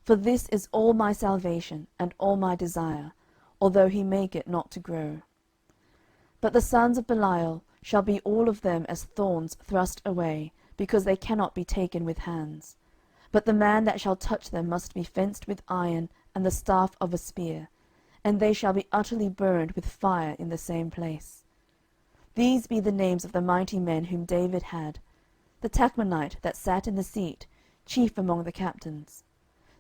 For this is all my salvation, and all my desire, although he make it not to grow. But the sons of Belial shall be all of them as thorns thrust away, because they cannot be taken with hands. But the man that shall touch them must be fenced with iron and the staff of a spear, and they shall be utterly burned with fire in the same place. These be the names of the mighty men whom David had: the Tachmonite that sat in the seat, chief among the captains.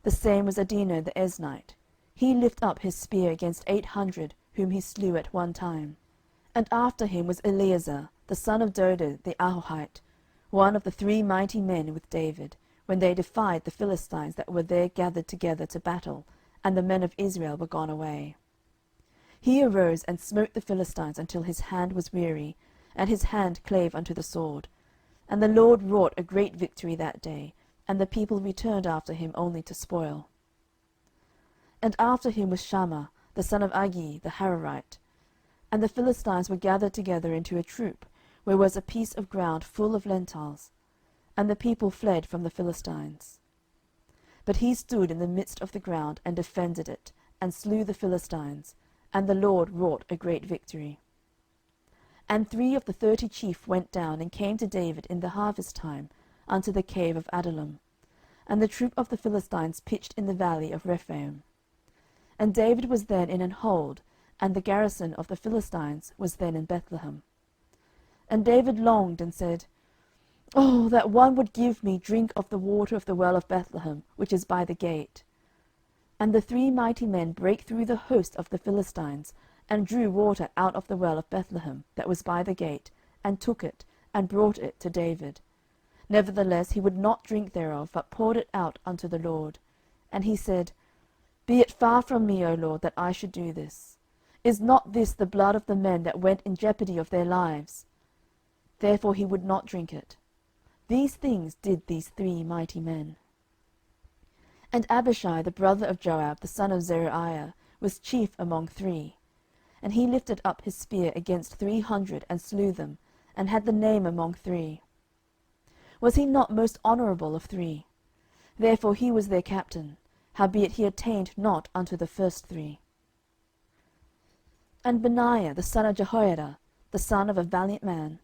The same was Adino the Eznite. He lift up his spear against 800, whom he slew at one time. And after him was Eleazar, the son of Dodo the Ahohite, one of the 3 mighty men with David, when they defied the Philistines that were there gathered together to battle, and the men of Israel were gone away. He arose and smote the Philistines until his hand was weary, and his hand clave unto the sword. And the Lord wrought a great victory that day, and the people returned after him only to spoil. And after him was Shammah, the son of Agee the Hararite. And the Philistines were gathered together into a troop, where was a piece of ground full of lentiles. And the people fled from the Philistines. But he stood in the midst of the ground, and defended it, and slew the Philistines, and the Lord wrought a great victory. And 3 of the 30 chief went down, and came to David in the harvest time unto the cave of Adullam. And the troop of the Philistines pitched in the valley of Rephaim. And David was then in an hold, and the garrison of the Philistines was then in Bethlehem. And David longed, and said, Oh, that one would give me drink of the water of the well of Bethlehem, which is by the gate. And the 3 mighty men brake through the host of the Philistines, and drew water out of the well of Bethlehem that was by the gate, and took it, and brought it to David. Nevertheless he would not drink thereof, but poured it out unto the Lord. And he said, Be it far from me, O Lord, that I should do this. Is not this the blood of the men that went in jeopardy of their lives? Therefore he would not drink it. These things did these 3 mighty men. And Abishai the brother of Joab, the son of Zeruiah, was chief among 3. And he lifted up his spear against 300, and slew them, and had the name among 3. Was he not most honourable of 3? Therefore he was their captain, howbeit he attained not unto the first 3. And Benaiah the son of Jehoiada, the son of a valiant man,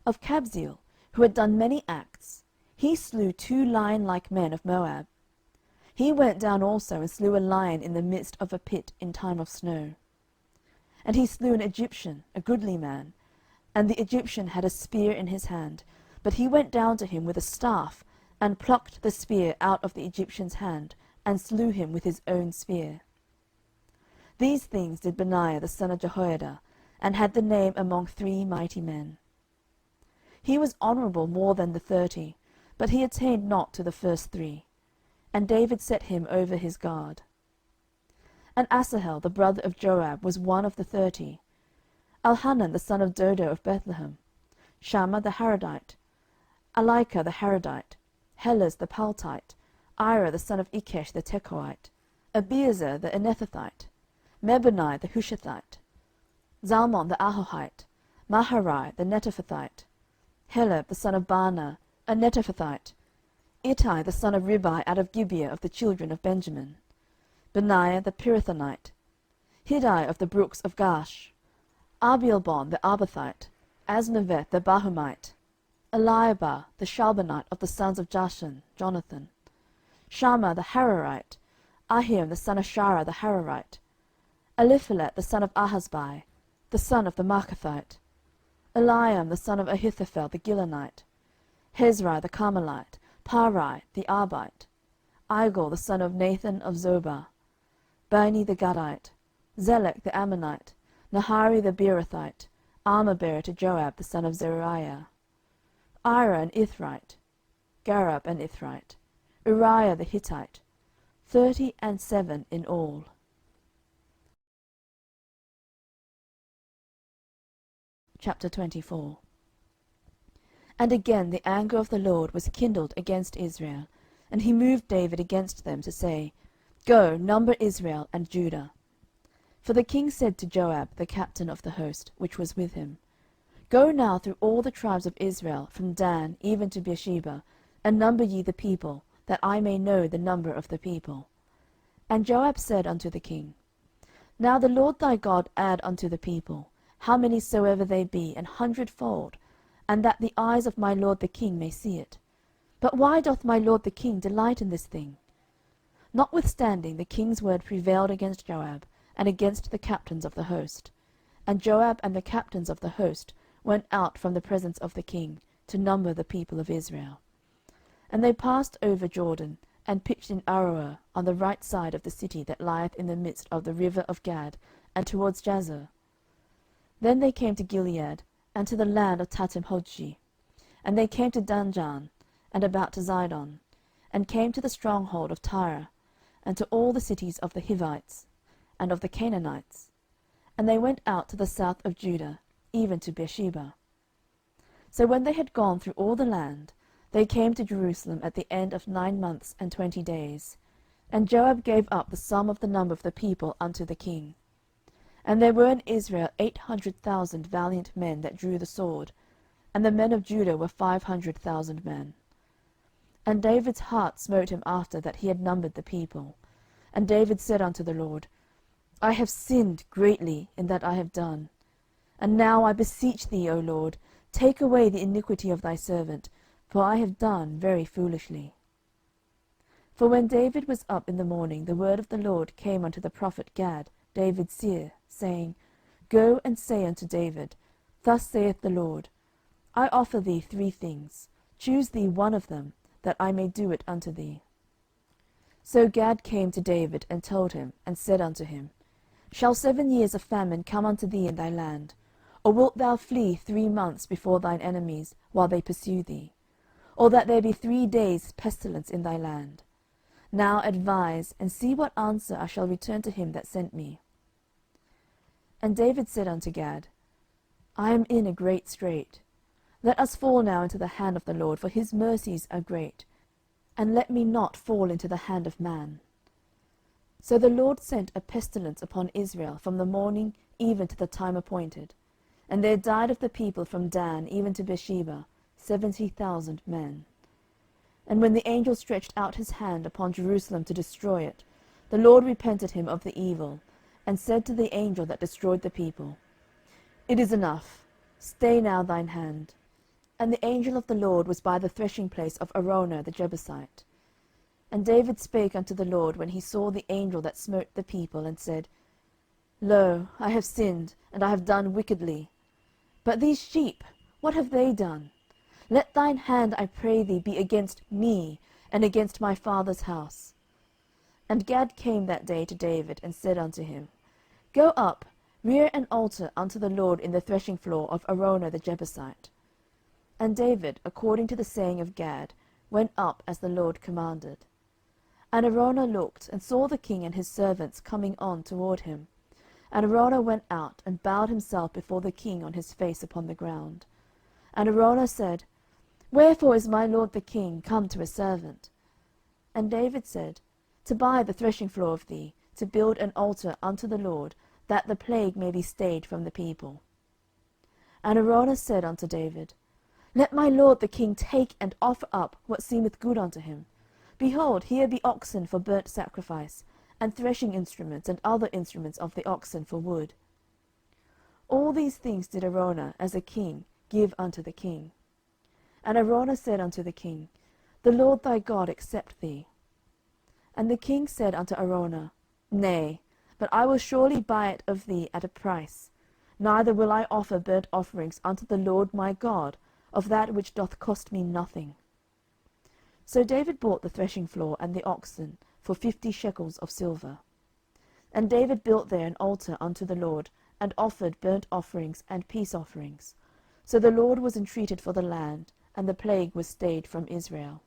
of Kabzeel, who had done many acts, he slew 2 lion-like men of Moab. He went down also, and slew a lion in the midst of a pit in time of snow. And he slew an Egyptian, a goodly man, and the Egyptian had a spear in his hand, but he went down to him with a staff, and plucked the spear out of the Egyptian's hand, and slew him with his own spear. These things did Benaiah the son of Jehoiada, and had the name among 3 mighty men. He was honourable more than the 30, but he attained not to the first 3. And David set him over his guard. And Asahel the brother of Joab was one of the 30. Elhanan the son of Dodo of Bethlehem, Shammah the Haradite, Elika the Haradite, Helez the Paltite, Ira the son of Ikesh the Tekoite, Abiezer the Anetothite, Mebunai the Hushathite, Zalmon the Ahohite, Maharai the Netophathite, Heleb the son of Baanah, a Netophathite, Ittai the son of Ribai out of Gibeah of the children of Benjamin, Benaiah the Pirathonite, Hiddai of the brooks of Gaash, Abielbon the Arbathite, Asmaveth the Bahumite, Eliabar the Shalbanite of the sons of Jashan, Jonathan, Shammah the Hararite, Ahiam the son of Shara the Hararite, Eliphalet the son of Ahasbai, the son of the Maachathite, Eliam the son of Ahithophel the Gilonite, Hezrai the Carmelite, Parai the Arbite, Igor the son of Nathan of Zobah, Bani the Gadite, Zelek the Ammonite, Nahari the Beerothite, armour-bearer to Joab the son of Zeruiah, Ira an Ithrite, Garab an Ithrite, Uriah the Hittite, 37 in all. Chapter 24. And again the anger of the LORD was kindled against Israel, and he moved David against them to say, Go, number Israel and Judah. For the king said to Joab the captain of the host, which was with him, Go now through all the tribes of Israel, from Dan even to Beersheba, and number ye the people, that I may know the number of the people. And Joab said unto the king, Now the LORD thy God add unto the people, how many soever they be, 100-fold, and that the eyes of my lord the king may see it. But why doth my lord the king delight in this thing? Notwithstanding the king's word prevailed against Joab, and against the captains of the host. And Joab and the captains of the host went out from the presence of the king, to number the people of Israel. And they passed over Jordan, and pitched in Aroer, on the right side of the city that lieth in the midst of the river of Gad, and towards Jazer. Then they came to Gilead, and to the land of Tatim-hodshi. And they came to Danjan, and about to Zidon, and came to the stronghold of Tyre, and to all the cities of the Hivites, and of the Canaanites. And they went out to the south of Judah, even to Beersheba. So when they had gone through all the land, they came to Jerusalem at the end of 9 months and 20 days. And Joab gave up the sum of the number of the people unto the king. And there were in Israel 800,000 valiant men that drew the sword, and the men of Judah were 500,000 men. And David's heart smote him after that he had numbered the people. And David said unto the LORD, I have sinned greatly in that I have done. And now I beseech thee, O LORD, take away the iniquity of thy servant, for I have done very foolishly. For when David was up in the morning, the word of the LORD came unto the prophet Gad, David's seer, saying, Go and say unto David, Thus saith the LORD, I offer thee 3 things, choose thee one of them, that I may do it unto thee. So Gad came to David, and told him, and said unto him, Shall 7 years of famine come unto thee in thy land? Or wilt thou flee 3 months before thine enemies, while they pursue thee? Or that there be 3 days' pestilence in thy land? Now advise, and see what answer I shall return to him that sent me. And David said unto Gad, I am in a great strait. Let us fall now into the hand of the LORD, for his mercies are great, and let me not fall into the hand of man. So the LORD sent a pestilence upon Israel from the morning even to the time appointed, and there died of the people from Dan even to Beersheba 70,000 men. And when the angel stretched out his hand upon Jerusalem to destroy it, the LORD repented him of the evil, and said to the angel that destroyed the people, It is enough, stay now thine hand. And the angel of the LORD was by the threshing place of Araunah the Jebusite. And David spake unto the LORD when he saw the angel that smote the people, and said, Lo, I have sinned, and I have done wickedly. But these sheep, what have they done? Let thine hand, I pray thee, be against me, and against my father's house. And Gad came that day to David, and said unto him, Go up, rear an altar unto the LORD in the threshing floor of Araunah the Jebusite. And David, according to the saying of Gad, went up as the LORD commanded. And Araunah looked, and saw the king and his servants coming on toward him. And Araunah went out, and bowed himself before the king on his face upon the ground. And Araunah said, Wherefore is my lord the king come to his servant? And David said, to buy the threshingfloor of thee, to build an altar unto the LORD, that the plague may be stayed from the people. And Araunah said unto David, Let my lord the king take and offer up what seemeth good unto him. Behold, here be oxen for burnt sacrifice, and threshing instruments, and other instruments of the oxen for wood. All these things did Araunah, as a king, give unto the king. And Araunah said unto the king, The LORD thy God accept thee. And the king said unto Araunah, Nay, but I will surely buy it of thee at a price, neither will I offer burnt offerings unto the LORD my God of that which doth cost me nothing. So David bought the threshingfloor and the oxen for 50 shekels of silver. And David built there an altar unto the LORD, and offered burnt offerings and peace offerings. So the LORD was entreated for the land, and the plague was stayed from Israel.